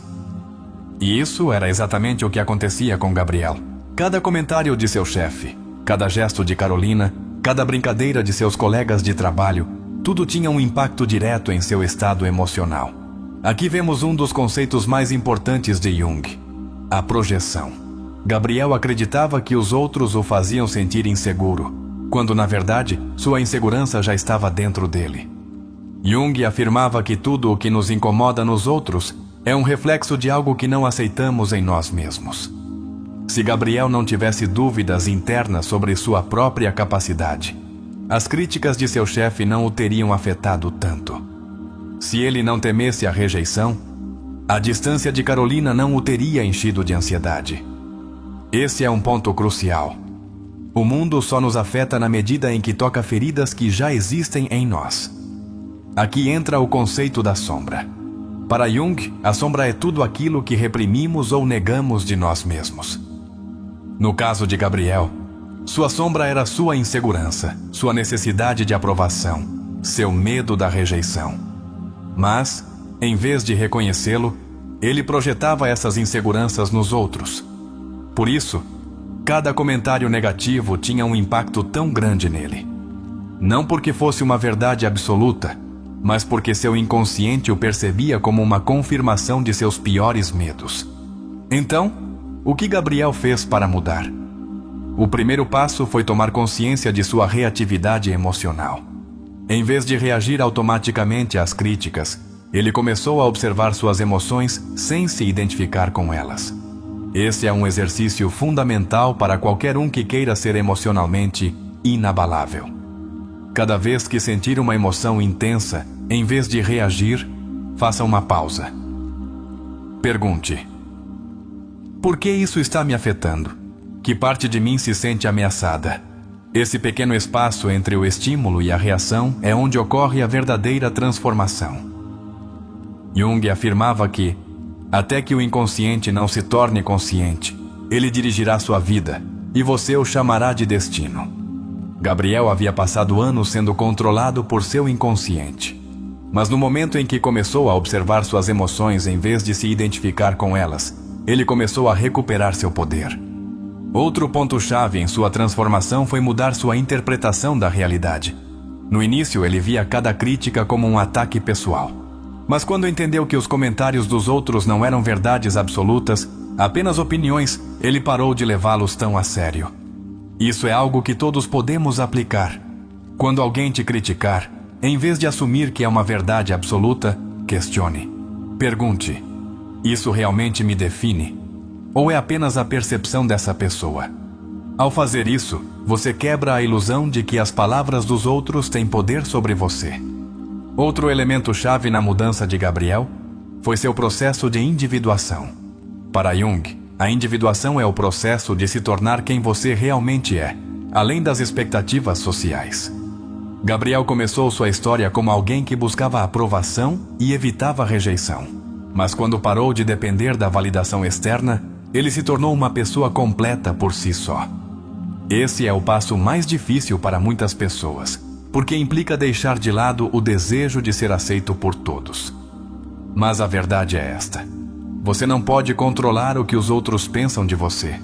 E isso era exatamente o que acontecia com Gabriel. Cada comentário de seu chefe, cada gesto de Carolina, cada brincadeira de seus colegas de trabalho, tudo tinha um impacto direto em seu estado emocional. Aqui vemos um dos conceitos mais importantes de Jung: a projeção. Gabriel acreditava que os outros o faziam sentir inseguro, quando na verdade sua insegurança já estava dentro dele. Jung afirmava que tudo o que nos incomoda nos outros é um reflexo de algo que não aceitamos em nós mesmos. Se Gabriel não tivesse dúvidas internas sobre sua própria capacidade, as críticas de seu chefe não o teriam afetado tanto. Se ele não temesse a rejeição, a distância de Carolina não o teria enchido de ansiedade. Esse é um ponto crucial. O mundo só nos afeta na medida em que toca feridas que já existem em nós. Aqui entra o conceito da sombra. Para Jung, a sombra é tudo aquilo que reprimimos ou negamos de nós mesmos. No caso de Gabriel, sua sombra era sua insegurança, sua necessidade de aprovação, seu medo da rejeição. Mas, em vez de reconhecê-lo, ele projetava essas inseguranças nos outros. Por isso, cada comentário negativo tinha um impacto tão grande nele. Não porque fosse uma verdade absoluta, mas porque seu inconsciente o percebia como uma confirmação de seus piores medos. Então, o que Gabriel fez para mudar? O primeiro passo foi tomar consciência de sua reatividade emocional. Em vez de reagir automaticamente às críticas, ele começou a observar suas emoções sem se identificar com elas. Esse é um exercício fundamental para qualquer um que queira ser emocionalmente inabalável. Cada vez que sentir uma emoção intensa, em vez de reagir, faça uma pausa. Pergunte: por que isso está me afetando? Que parte de mim se sente ameaçada? Esse pequeno espaço entre o estímulo e a reação é onde ocorre a verdadeira transformação. Jung afirmava que, até que o inconsciente não se torne consciente, ele dirigirá sua vida e você o chamará de destino. Gabriel havia passado anos sendo controlado por seu inconsciente. Mas no momento em que começou a observar suas emoções em vez de se identificar com elas, ele começou a recuperar seu poder. Outro ponto-chave em sua transformação foi mudar sua interpretação da realidade. No início, ele via cada crítica como um ataque pessoal. Mas quando entendeu que os comentários dos outros não eram verdades absolutas, apenas opiniões, ele parou de levá-los tão a sério. Isso é algo que todos podemos aplicar. Quando alguém te criticar, em vez de assumir que é uma verdade absoluta, questione. Pergunte: isso realmente me define? Ou é apenas a percepção dessa pessoa? Ao fazer isso, você quebra a ilusão de que as palavras dos outros têm poder sobre você. Outro elemento-chave na mudança de Gabriel foi seu processo de individuação. Para Jung, a individuação é o processo de se tornar quem você realmente é, além das expectativas sociais. Gabriel começou sua história como alguém que buscava aprovação e evitava rejeição. Mas quando parou de depender da validação externa, ele se tornou uma pessoa completa por si só. Esse é o passo mais difícil para muitas pessoas, porque implica deixar de lado o desejo de ser aceito por todos. Mas a verdade é esta: você não pode controlar o que os outros pensam de você.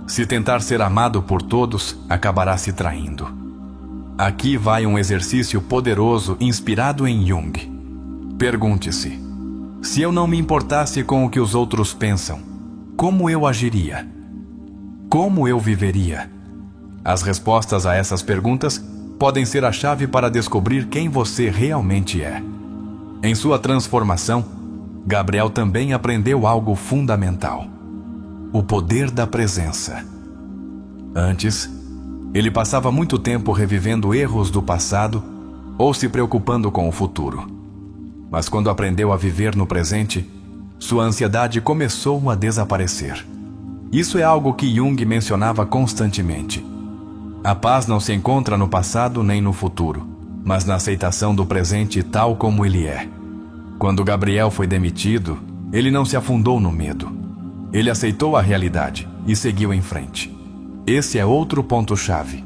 Se tentar ser amado por todos, acabará se traindo. Aqui vai um exercício poderoso inspirado em Jung. Pergunte-se: se eu não me importasse com o que os outros pensam, como eu agiria? Como eu viveria? As respostas a essas perguntas podem ser a chave para descobrir quem você realmente é. Em sua transformação, Gabriel também aprendeu algo fundamental: o poder da presença. Antes, ele passava muito tempo revivendo erros do passado ou se preocupando com o futuro. Mas quando aprendeu a viver no presente, sua ansiedade começou a desaparecer. Isso é algo que Jung mencionava constantemente. A paz não se encontra no passado nem no futuro, mas na aceitação do presente tal como ele é. Quando Gabriel foi demitido, ele não se afundou no medo. Ele aceitou a realidade e seguiu em frente. Esse é outro ponto-chave.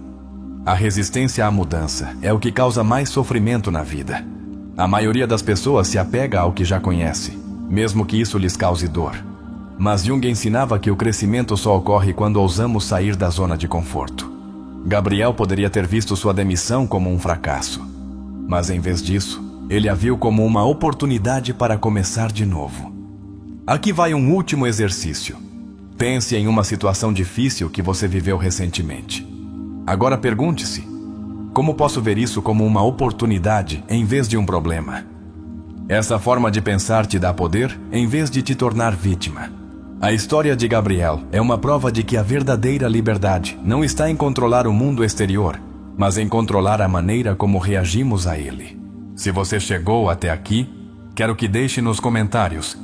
A resistência à mudança é o que causa mais sofrimento na vida. A maioria das pessoas se apega ao que já conhece, mesmo que isso lhes cause dor. Mas Jung ensinava que o crescimento só ocorre quando ousamos sair da zona de conforto. Gabriel poderia ter visto sua demissão como um fracasso, mas em vez disso, ele a viu como uma oportunidade para começar de novo. Aqui vai um último exercício. Pense em uma situação difícil que você viveu recentemente. Agora pergunte-se: como posso ver isso como uma oportunidade em vez de um problema? Essa forma de pensar te dá poder em vez de te tornar vítima. A história de Gabriel é uma prova de que a verdadeira liberdade não está em controlar o mundo exterior, mas em controlar a maneira como reagimos a ele. Se você chegou até aqui, quero que deixe nos comentários: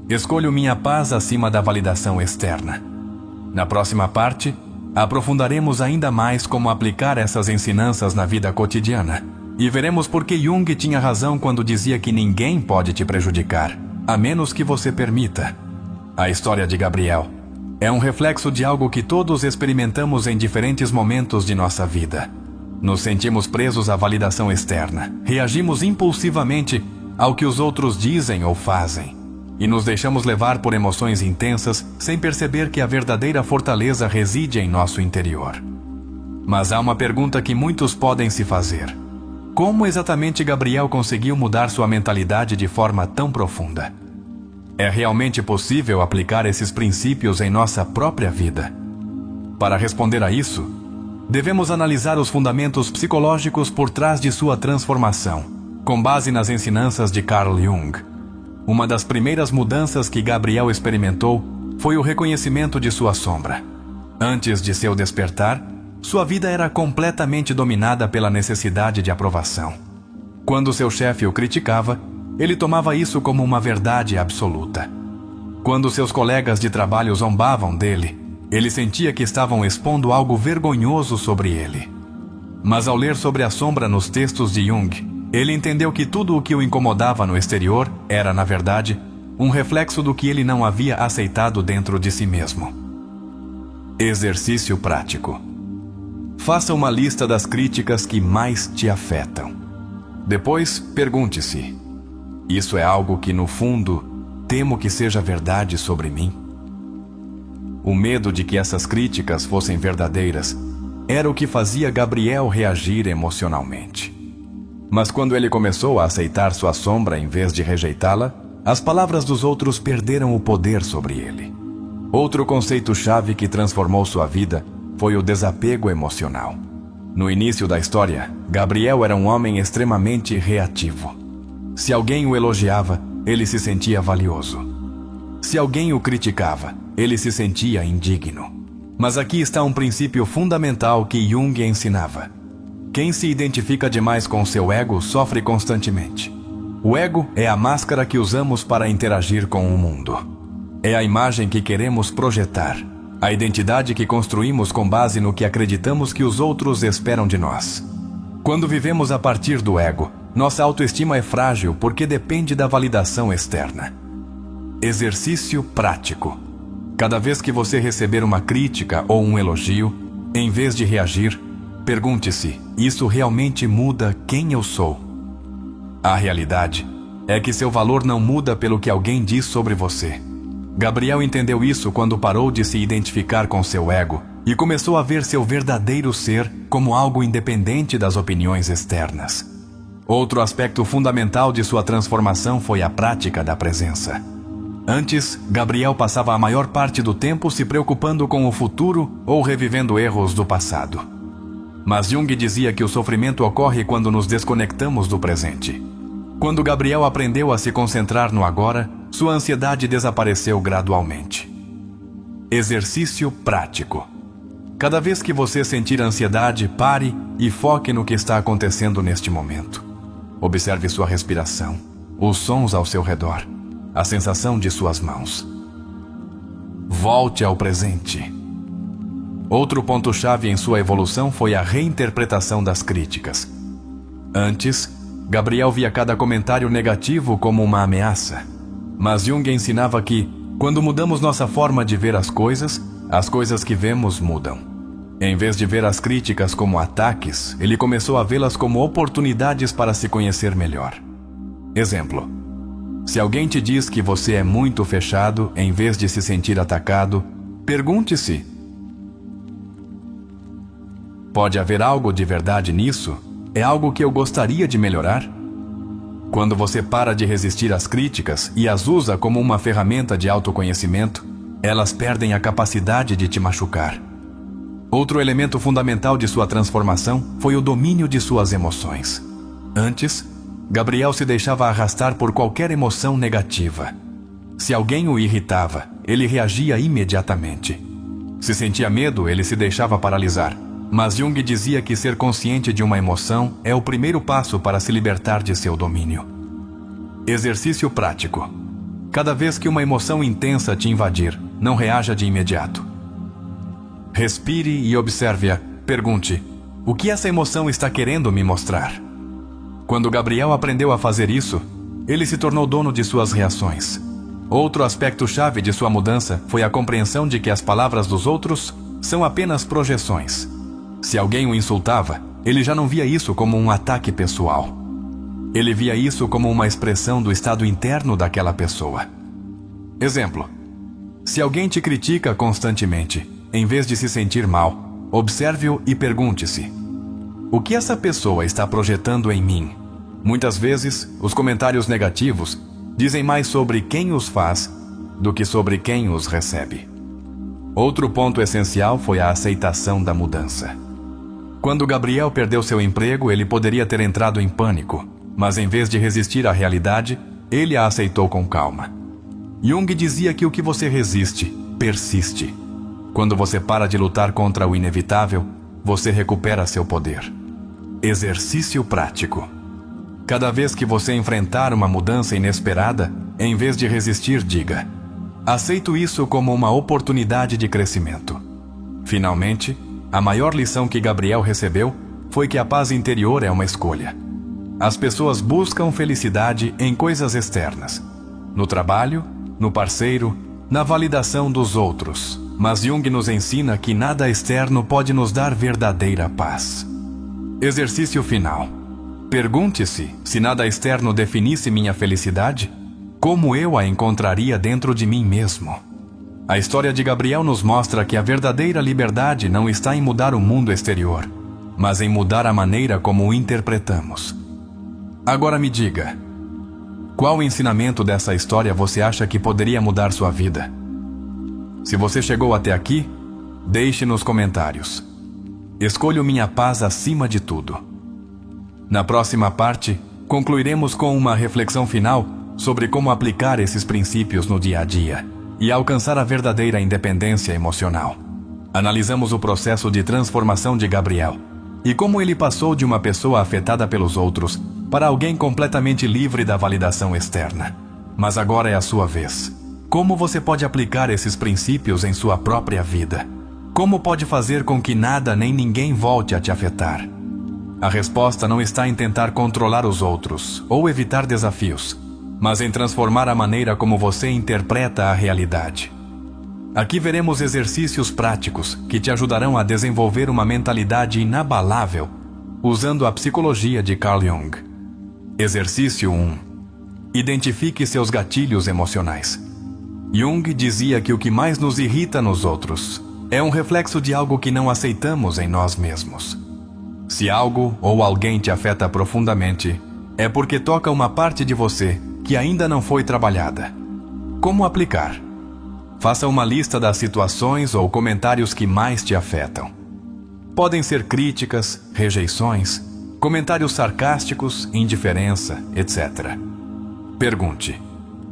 escolho minha paz acima da validação externa. Na próxima parte, aprofundaremos ainda mais como aplicar essas ensinanças na vida cotidiana. E veremos por que Jung tinha razão quando dizia que ninguém pode te prejudicar, a menos que você permita. A história de Gabriel é um reflexo de algo que todos experimentamos em diferentes momentos de nossa vida. Nos sentimos presos à validação externa, reagimos impulsivamente ao que os outros dizem ou fazem, e nos deixamos levar por emoções intensas sem perceber que a verdadeira fortaleza reside em nosso interior. Mas há uma pergunta que muitos podem se fazer: como exatamente Gabriel conseguiu mudar sua mentalidade de forma tão profunda? É realmente possível aplicar esses princípios em nossa própria vida? Para responder a isso, devemos analisar os fundamentos psicológicos por trás de sua transformação, com base nas ensinanças de Carl Jung. Uma das primeiras mudanças que Gabriel experimentou foi o reconhecimento de sua sombra. Antes de seu despertar, sua vida era completamente dominada pela necessidade de aprovação. Quando seu chefe o criticava, ele tomava isso como uma verdade absoluta. Quando seus colegas de trabalho zombavam dele, ele sentia que estavam expondo algo vergonhoso sobre ele. Mas ao ler sobre a sombra nos textos de Jung, ele entendeu que tudo o que o incomodava no exterior era, na verdade, um reflexo do que ele não havia aceitado dentro de si mesmo. Exercício prático. Faça uma lista das críticas que mais te afetam. Depois, pergunte-se: isso é algo que, no fundo, temo que seja verdade sobre mim? O medo de que essas críticas fossem verdadeiras era o que fazia Gabriel reagir emocionalmente. Mas quando ele começou a aceitar sua sombra em vez de rejeitá-la, as palavras dos outros perderam o poder sobre ele. Outro conceito-chave que transformou sua vida foi o desapego emocional. No início da história, Gabriel era um homem extremamente reativo. Se alguém o elogiava, ele se sentia valioso. Se alguém o criticava, ele se sentia indigno. Mas aqui está um princípio fundamental que Jung ensinava. Quem se identifica demais com seu ego sofre constantemente. O ego é a máscara que usamos para interagir com o mundo. É a imagem que queremos projetar, a identidade que construímos com base no que acreditamos que os outros esperam de nós. Quando vivemos a partir do ego, nossa autoestima é frágil porque depende da validação externa. Exercício prático. Cada vez que você receber uma crítica ou um elogio, em vez de reagir, pergunte-se: isso realmente muda quem eu sou? A realidade é que seu valor não muda pelo que alguém diz sobre você. Gabriel entendeu isso quando parou de se identificar com seu ego e começou a ver seu verdadeiro ser como algo independente das opiniões externas. Outro aspecto fundamental de sua transformação foi a prática da presença. Antes, Gabriel passava a maior parte do tempo se preocupando com o futuro ou revivendo erros do passado. Mas Jung dizia que o sofrimento ocorre quando nos desconectamos do presente. Quando Gabriel aprendeu a se concentrar no agora, sua ansiedade desapareceu gradualmente. Exercício prático. Cada vez que você sentir ansiedade, pare e foque no que está acontecendo neste momento. Observe sua respiração, os sons ao seu redor, a sensação de suas mãos. Volte ao presente. Outro ponto-chave em sua evolução foi a reinterpretação das críticas. Antes, Gabriel via cada comentário negativo como uma ameaça. Mas Jung ensinava que, quando mudamos nossa forma de ver as coisas que vemos mudam. Em vez de ver as críticas como ataques, ele começou a vê-las como oportunidades para se conhecer melhor. Exemplo: se alguém te diz que você é muito fechado, em vez de se sentir atacado, pergunte-se: pode haver algo de verdade nisso? É algo que eu gostaria de melhorar? Quando você para de resistir às críticas e as usa como uma ferramenta de autoconhecimento, elas perdem a capacidade de te machucar. Outro elemento fundamental de sua transformação foi o domínio de suas emoções. Antes, Gabriel se deixava arrastar por qualquer emoção negativa. Se alguém o irritava, ele reagia imediatamente. Se sentia medo, ele se deixava paralisar. Mas Jung dizia que ser consciente de uma emoção é o primeiro passo para se libertar de seu domínio. Exercício prático. Cada vez que uma emoção intensa te invadir, não reaja de imediato. Respire e observe-a. Pergunte: o que essa emoção está querendo me mostrar? Quando Gabriel aprendeu a fazer isso, ele se tornou dono de suas reações. Outro aspecto-chave de sua mudança foi a compreensão de que as palavras dos outros são apenas projeções. Se alguém o insultava, ele já não via isso como um ataque pessoal. Ele via isso como uma expressão do estado interno daquela pessoa. Exemplo: se alguém te critica constantemente, em vez de se sentir mal, observe-o e pergunte-se: o que essa pessoa está projetando em mim? Muitas vezes, os comentários negativos dizem mais sobre quem os faz do que sobre quem os recebe. Outro ponto essencial foi a aceitação da mudança. Quando Gabriel perdeu seu emprego, ele poderia ter entrado em pânico, mas em vez de resistir à realidade, ele a aceitou com calma. Jung dizia que o que você resiste, persiste. Quando você para de lutar contra o inevitável, você recupera seu poder. Exercício prático. Cada vez que você enfrentar uma mudança inesperada, em vez de resistir, diga: Aceito isso como uma oportunidade de crescimento. Finalmente, a maior lição que Gabriel recebeu foi que a paz interior é uma escolha. As pessoas buscam felicidade em coisas externas, no trabalho, no parceiro, na validação dos outros. Mas Jung nos ensina que nada externo pode nos dar verdadeira paz. Exercício final. Pergunte-se se nada externo definisse minha felicidade, como eu a encontraria dentro de mim mesmo? A história de Gabriel nos mostra que a verdadeira liberdade não está em mudar o mundo exterior, mas em mudar a maneira como o interpretamos. Agora me diga, qual ensinamento dessa história você acha que poderia mudar sua vida? Se você chegou até aqui, deixe nos comentários. Escolho minha paz acima de tudo. Na próxima parte, concluiremos com uma reflexão final sobre como aplicar esses princípios no dia a dia e alcançar a verdadeira independência emocional. Analisamos o processo de transformação de Gabriel e como ele passou de uma pessoa afetada pelos outros para alguém completamente livre da validação externa. Mas agora é a sua vez. Como você pode aplicar esses princípios em sua própria vida? Como pode fazer com que nada nem ninguém volte a te afetar? A resposta não está em tentar controlar os outros ou evitar desafios, mas em transformar a maneira como você interpreta a realidade. Aqui veremos exercícios práticos que te ajudarão a desenvolver uma mentalidade inabalável usando a psicologia de Carl Jung. Exercício 1. Identifique seus gatilhos emocionais. Jung dizia que o que mais nos irrita nos outros é um reflexo de algo que não aceitamos em nós mesmos. Se algo ou alguém te afeta profundamente, é porque toca uma parte de você que ainda não foi trabalhada. Como aplicar? Faça uma lista das situações ou comentários que mais te afetam. Podem ser críticas, rejeições, comentários sarcásticos, indiferença, etc. Pergunte: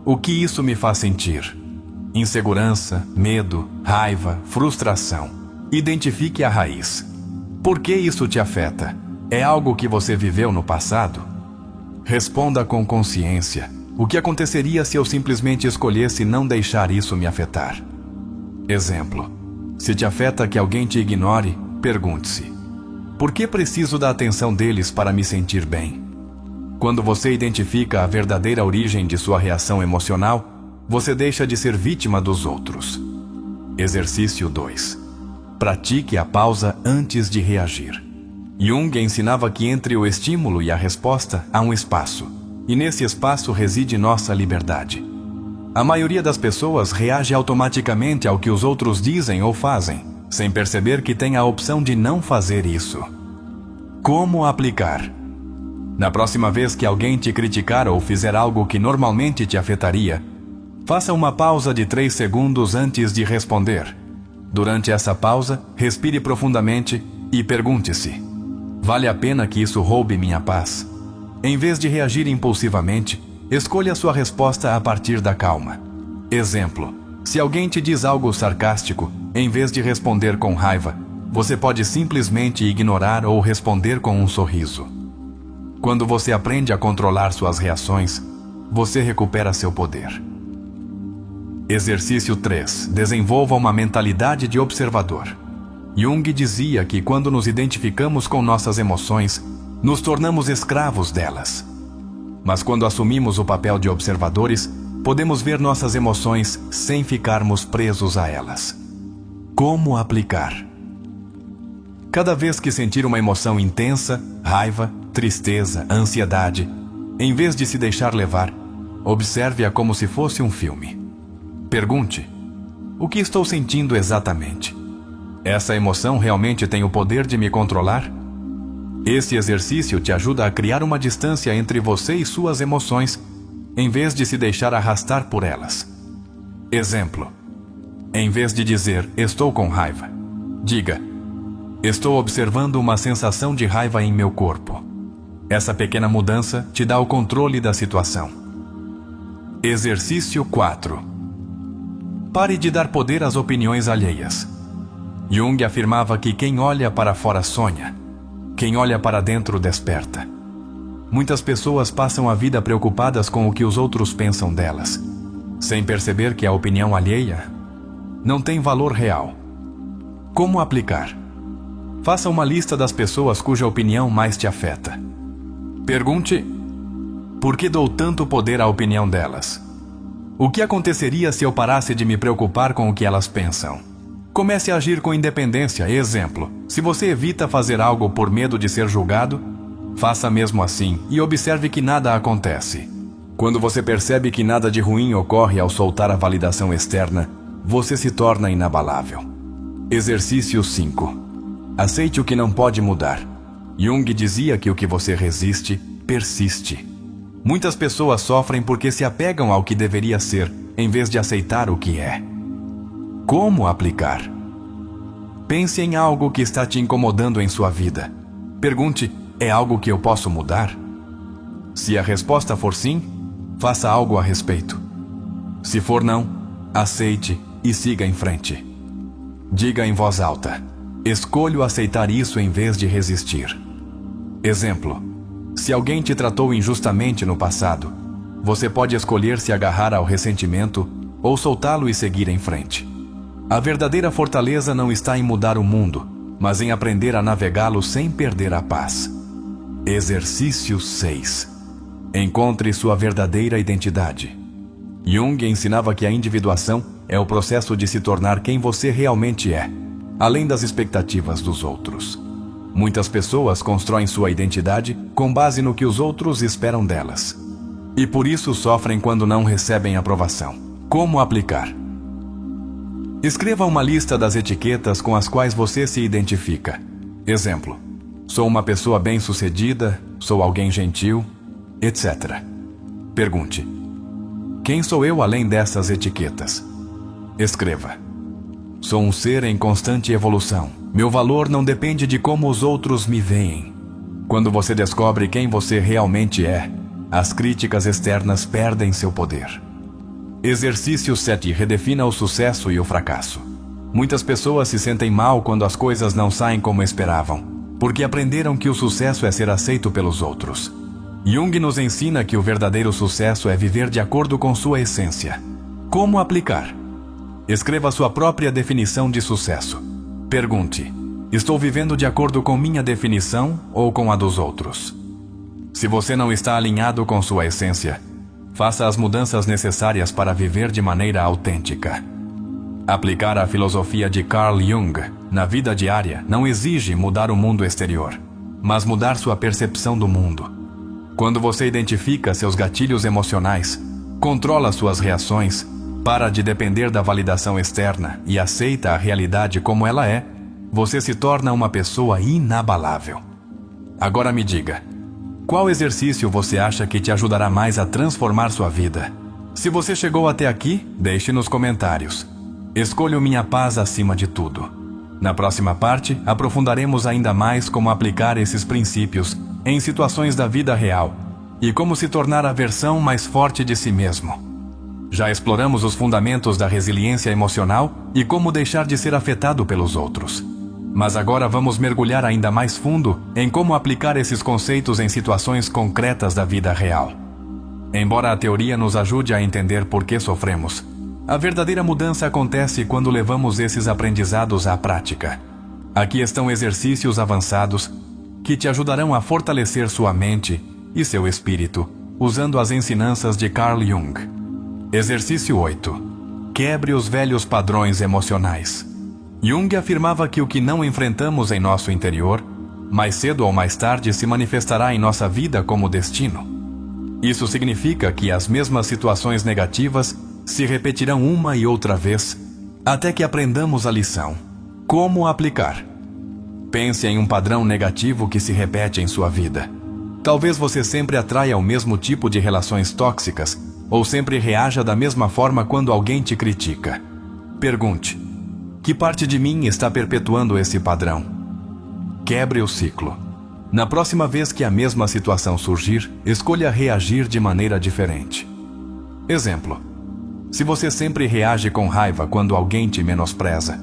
o que isso me faz sentir? Insegurança, medo, raiva, frustração. Identifique a raiz. Por que isso te afeta? É algo que você viveu no passado? Responda com consciência. O que aconteceria se eu simplesmente escolhesse não deixar isso me afetar? Exemplo: se te afeta que alguém te ignore, pergunte-se: por que preciso da atenção deles para me sentir bem? Quando você identifica a verdadeira origem de sua reação emocional, você deixa de ser vítima dos outros. Exercício 2. Pratique a pausa antes de reagir. Jung ensinava que entre o estímulo e a resposta há um espaço, e nesse espaço reside nossa liberdade. A maioria das pessoas reage automaticamente ao que os outros dizem ou fazem, sem perceber que tem a opção de não fazer isso. Como aplicar? Na próxima vez que alguém te criticar ou fizer algo que normalmente te afetaria, faça uma pausa de 3 segundos antes de responder. Durante essa pausa, respire profundamente e pergunte-se: vale a pena que isso roube minha paz? Em vez de reagir impulsivamente, escolha sua resposta a partir da calma. Exemplo: se alguém te diz algo sarcástico, em vez de responder com raiva, você pode simplesmente ignorar ou responder com um sorriso. Quando você aprende a controlar suas reações, você recupera seu poder. Exercício 3. Desenvolva uma mentalidade de observador. Jung dizia que quando nos identificamos com nossas emoções, nos tornamos escravos delas. Mas quando assumimos o papel de observadores, podemos ver nossas emoções sem ficarmos presos a elas. Como aplicar? Cada vez que sentir uma emoção intensa, raiva, tristeza, ansiedade, em vez de se deixar levar, observe-a como se fosse um filme. Pergunte: o que estou sentindo exatamente? Essa emoção realmente tem o poder de me controlar? Esse exercício te ajuda a criar uma distância entre você e suas emoções, em vez de se deixar arrastar por elas. Exemplo: em vez de dizer "estou com raiva", diga "estou observando uma sensação de raiva em meu corpo". Essa pequena mudança te dá o controle da situação. Exercício 4. Pare de dar poder às opiniões alheias. Jung afirmava que quem olha para fora sonha, quem olha para dentro desperta. Muitas pessoas passam a vida preocupadas com o que os outros pensam delas. sem perceber que a opinião alheia não tem valor real. Como aplicar? Faça uma lista das pessoas cuja opinião mais te afeta. Pergunte: por que dou tanto poder à opinião delas? O que aconteceria se eu parasse de me preocupar com o que elas pensam? Comece a agir com independência. Exemplo: se você evita fazer algo por medo de ser julgado, faça mesmo assim e observe que nada acontece. Quando você percebe que nada de ruim ocorre ao soltar a validação externa, você se torna inabalável. Exercício 5. Aceite o que não pode mudar. Jung dizia que o que você resiste, persiste. Muitas pessoas sofrem porque se apegam ao que deveria ser, em vez de aceitar o que é. Como aplicar? Pense em algo que está te incomodando em sua vida. Pergunte: é algo que eu posso mudar? Se a resposta for sim, faça algo a respeito. Se for não, aceite e siga em frente. Diga em voz alta: escolho aceitar isso em vez de resistir. Exemplo: se alguém te tratou injustamente no passado, você pode escolher se agarrar ao ressentimento ou soltá-lo e seguir em frente. A verdadeira fortaleza não está em mudar o mundo, mas em aprender a navegá-lo sem perder a paz. Exercício 6. Encontre sua verdadeira identidade. Jung ensinava que a individuação é o processo de se tornar quem você realmente é, além das expectativas dos outros. Muitas pessoas constroem sua identidade com base no que os outros esperam delas. E por isso sofrem quando não recebem aprovação. Como aplicar? Escreva uma lista das etiquetas com as quais você se identifica. Exemplo: sou uma pessoa bem-sucedida, sou alguém gentil, etc. Pergunte: quem sou eu além dessas etiquetas? Escreva: sou um ser em constante evolução. Meu valor não depende de como os outros me veem. Quando você descobre quem você realmente é, as críticas externas perdem seu poder. Exercício 7. Redefina o sucesso e o fracasso. Muitas pessoas se sentem mal quando as coisas não saem como esperavam, porque aprenderam que o sucesso é ser aceito pelos outros. Jung nos ensina que o verdadeiro sucesso é viver de acordo com sua essência. Como aplicar? Escreva sua própria definição de sucesso. Pergunte: estou vivendo de acordo com minha definição ou com a dos outros? Se você não está alinhado com sua essência, faça as mudanças necessárias para viver de maneira autêntica. Aplicar a filosofia de Carl Jung na vida diária não exige mudar o mundo exterior, mas mudar sua percepção do mundo. Quando você identifica seus gatilhos emocionais, controla suas reações, para de depender da validação externa e aceita a realidade como ela é, você se torna uma pessoa inabalável. Agora me diga: qual exercício você acha que te ajudará mais a transformar sua vida? Se você chegou até aqui, deixe nos comentários. Escolho minha paz acima de tudo. Na próxima parte, aprofundaremos ainda mais como aplicar esses princípios em situações da vida real e como se tornar a versão mais forte de si mesmo. Já exploramos os fundamentos da resiliência emocional e como deixar de ser afetado pelos outros. Mas agora vamos mergulhar ainda mais fundo em como aplicar esses conceitos em situações concretas da vida real. Embora a teoria nos ajude a entender por que sofremos, a verdadeira mudança acontece quando levamos esses aprendizados à prática. Aqui estão exercícios avançados que te ajudarão a fortalecer sua mente e seu espírito, usando as ensinanças de Carl Jung. Exercício 8. Quebre os velhos padrões emocionais. Jung afirmava que o que não enfrentamos em nosso interior, mais cedo ou mais tarde se manifestará em nossa vida como destino. Isso significa que as mesmas situações negativas se repetirão uma e outra vez, até que aprendamos a lição. Como aplicar? Pense em um padrão negativo que se repete em sua vida. Talvez você sempre atraia o mesmo tipo de relações tóxicas, ou sempre reaja da mesma forma quando alguém te critica. Pergunte: que parte de mim está perpetuando esse padrão? Quebre o ciclo. Na próxima vez que a mesma situação surgir, escolha reagir de maneira diferente. Exemplo: se você sempre reage com raiva quando alguém te menospreza,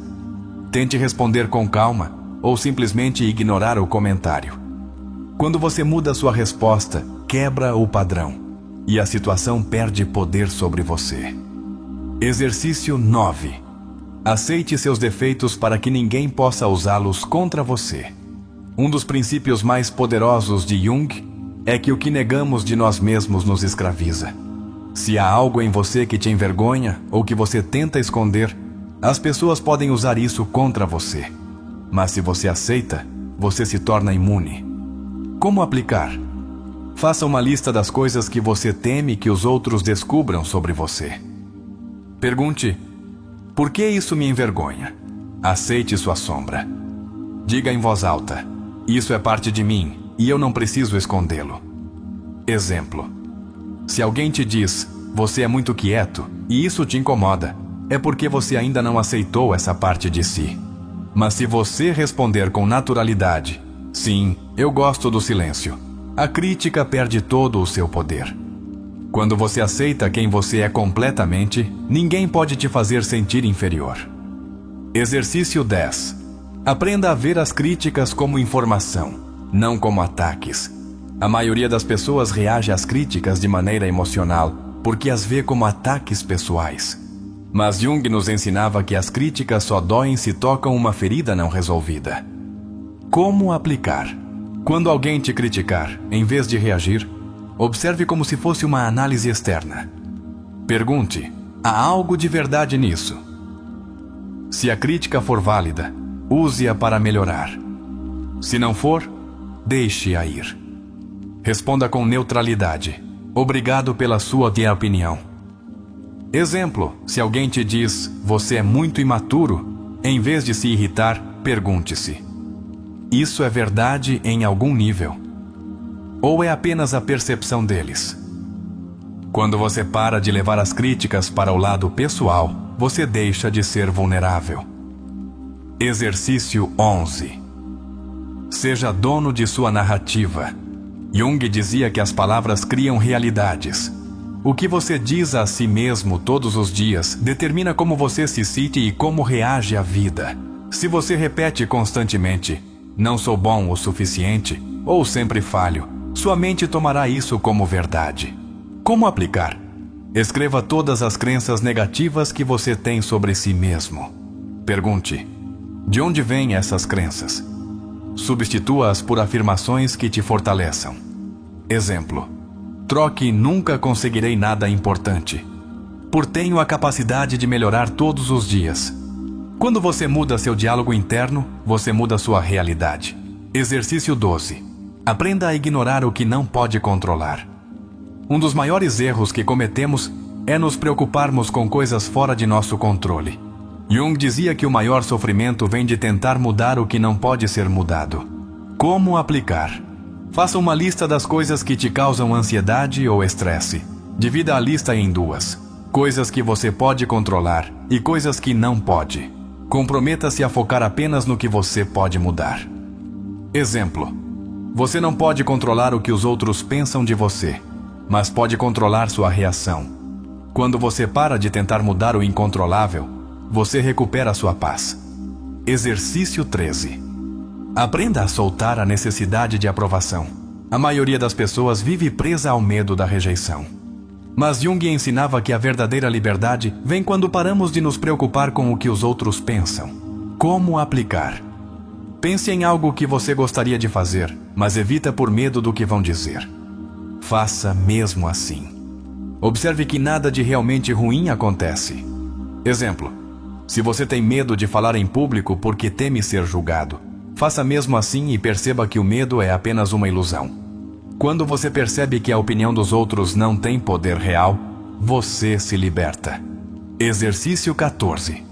tente responder com calma ou simplesmente ignorar o comentário. Quando você muda sua resposta, quebra o padrão e a situação perde poder sobre você. Exercício 9. Aceite seus defeitos para que ninguém possa usá-los contra você. Um dos princípios mais poderosos de Jung é que o que negamos de nós mesmos nos escraviza. Se há algo em você que te envergonha ou que você tenta esconder, as pessoas podem usar isso contra você. Mas se você aceita, você se torna imune. Como aplicar? Faça uma lista das coisas que você teme que os outros descubram sobre você. Pergunte: por que isso me envergonha? Aceite sua sombra. Diga em voz alta: isso é parte de mim e eu não preciso escondê-lo. Exemplo: se alguém te diz, você é muito quieto e isso te incomoda, é porque você ainda não aceitou essa parte de si. Mas se você responder com naturalidade, sim, eu gosto do silêncio, a crítica perde todo o seu poder. Quando você aceita quem você é completamente, ninguém pode te fazer sentir inferior. Exercício 10. Aprenda a ver as críticas como informação, não como ataques. A maioria das pessoas reage às críticas de maneira emocional, porque as vê como ataques pessoais. Mas Jung nos ensinava que as críticas só doem se tocam uma ferida não resolvida. Como aplicar? Quando alguém te criticar, em vez de reagir, observe como se fosse uma análise externa. Pergunte: há algo de verdade nisso? Se a crítica for válida, use-a para melhorar. Se não for, deixe-a ir. Responda com neutralidade: obrigado pela sua opinião. Exemplo: se alguém te diz, você é muito imaturo, em vez de se irritar, pergunte-se: isso é verdade em algum nível? Ou é apenas a percepção deles? Quando você para de levar as críticas para o lado pessoal, você deixa de ser vulnerável. Exercício 11. Seja dono de sua narrativa. Jung dizia que as palavras criam realidades. O que você diz a si mesmo todos os dias determina como você se sente e como reage à vida. Se você repete constantemente: não sou bom o suficiente, ou sempre falho, sua mente tomará isso como verdade. Como aplicar? Escreva todas as crenças negativas que você tem sobre si mesmo. Pergunte: de onde vêm essas crenças? Substitua-as por afirmações que te fortaleçam. Exemplo: troque nunca conseguirei nada importante, por tenho a capacidade de melhorar todos os dias. Quando você muda seu diálogo interno, você muda sua realidade. Exercício 12. Aprenda a ignorar o que não pode controlar. Um dos maiores erros que cometemos é nos preocuparmos com coisas fora de nosso controle. Jung dizia que o maior sofrimento vem de tentar mudar o que não pode ser mudado. Como aplicar? Faça uma lista das coisas que te causam ansiedade ou estresse. Divida a lista em duas: coisas que você pode controlar e coisas que não pode. Comprometa-se a focar apenas no que você pode mudar. Exemplo: você não pode controlar o que os outros pensam de você, mas pode controlar sua reação. Quando você para de tentar mudar o incontrolável, você recupera sua paz. Exercício 13. Aprenda a soltar a necessidade de aprovação. A maioria das pessoas vive presa ao medo da rejeição. Mas Jung ensinava que a verdadeira liberdade vem quando paramos de nos preocupar com o que os outros pensam. Como aplicar? Pense em algo que você gostaria de fazer, mas evita por medo do que vão dizer. Faça mesmo assim. Observe que nada de realmente ruim acontece. Exemplo: se você tem medo de falar em público porque teme ser julgado, faça mesmo assim e perceba que o medo é apenas uma ilusão. Quando você percebe que a opinião dos outros não tem poder real, você se liberta. Exercício 14.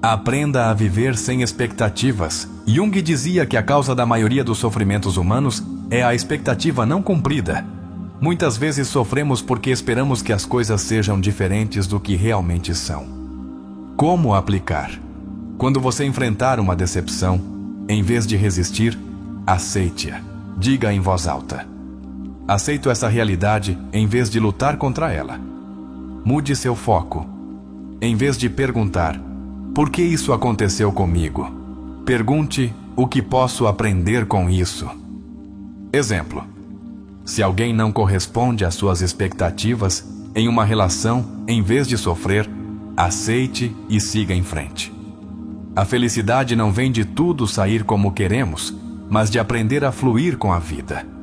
Aprenda a viver sem expectativas. Jung dizia que a causa da maioria dos sofrimentos humanos é a expectativa não cumprida. Muitas vezes sofremos porque esperamos que as coisas sejam diferentes do que realmente são. Como aplicar? Quando você enfrentar uma decepção, em vez de resistir, aceite-a. Diga em voz alta: aceito essa realidade em vez de lutar contra ela. Mude seu foco. Em vez de perguntar: por que isso aconteceu comigo? Pergunte: o que posso aprender com isso? Exemplo: se alguém não corresponde às suas expectativas em uma relação, em vez de sofrer, Aceite e siga em frente. A felicidade não vem de tudo sair como queremos, mas de aprender a fluir com a vida.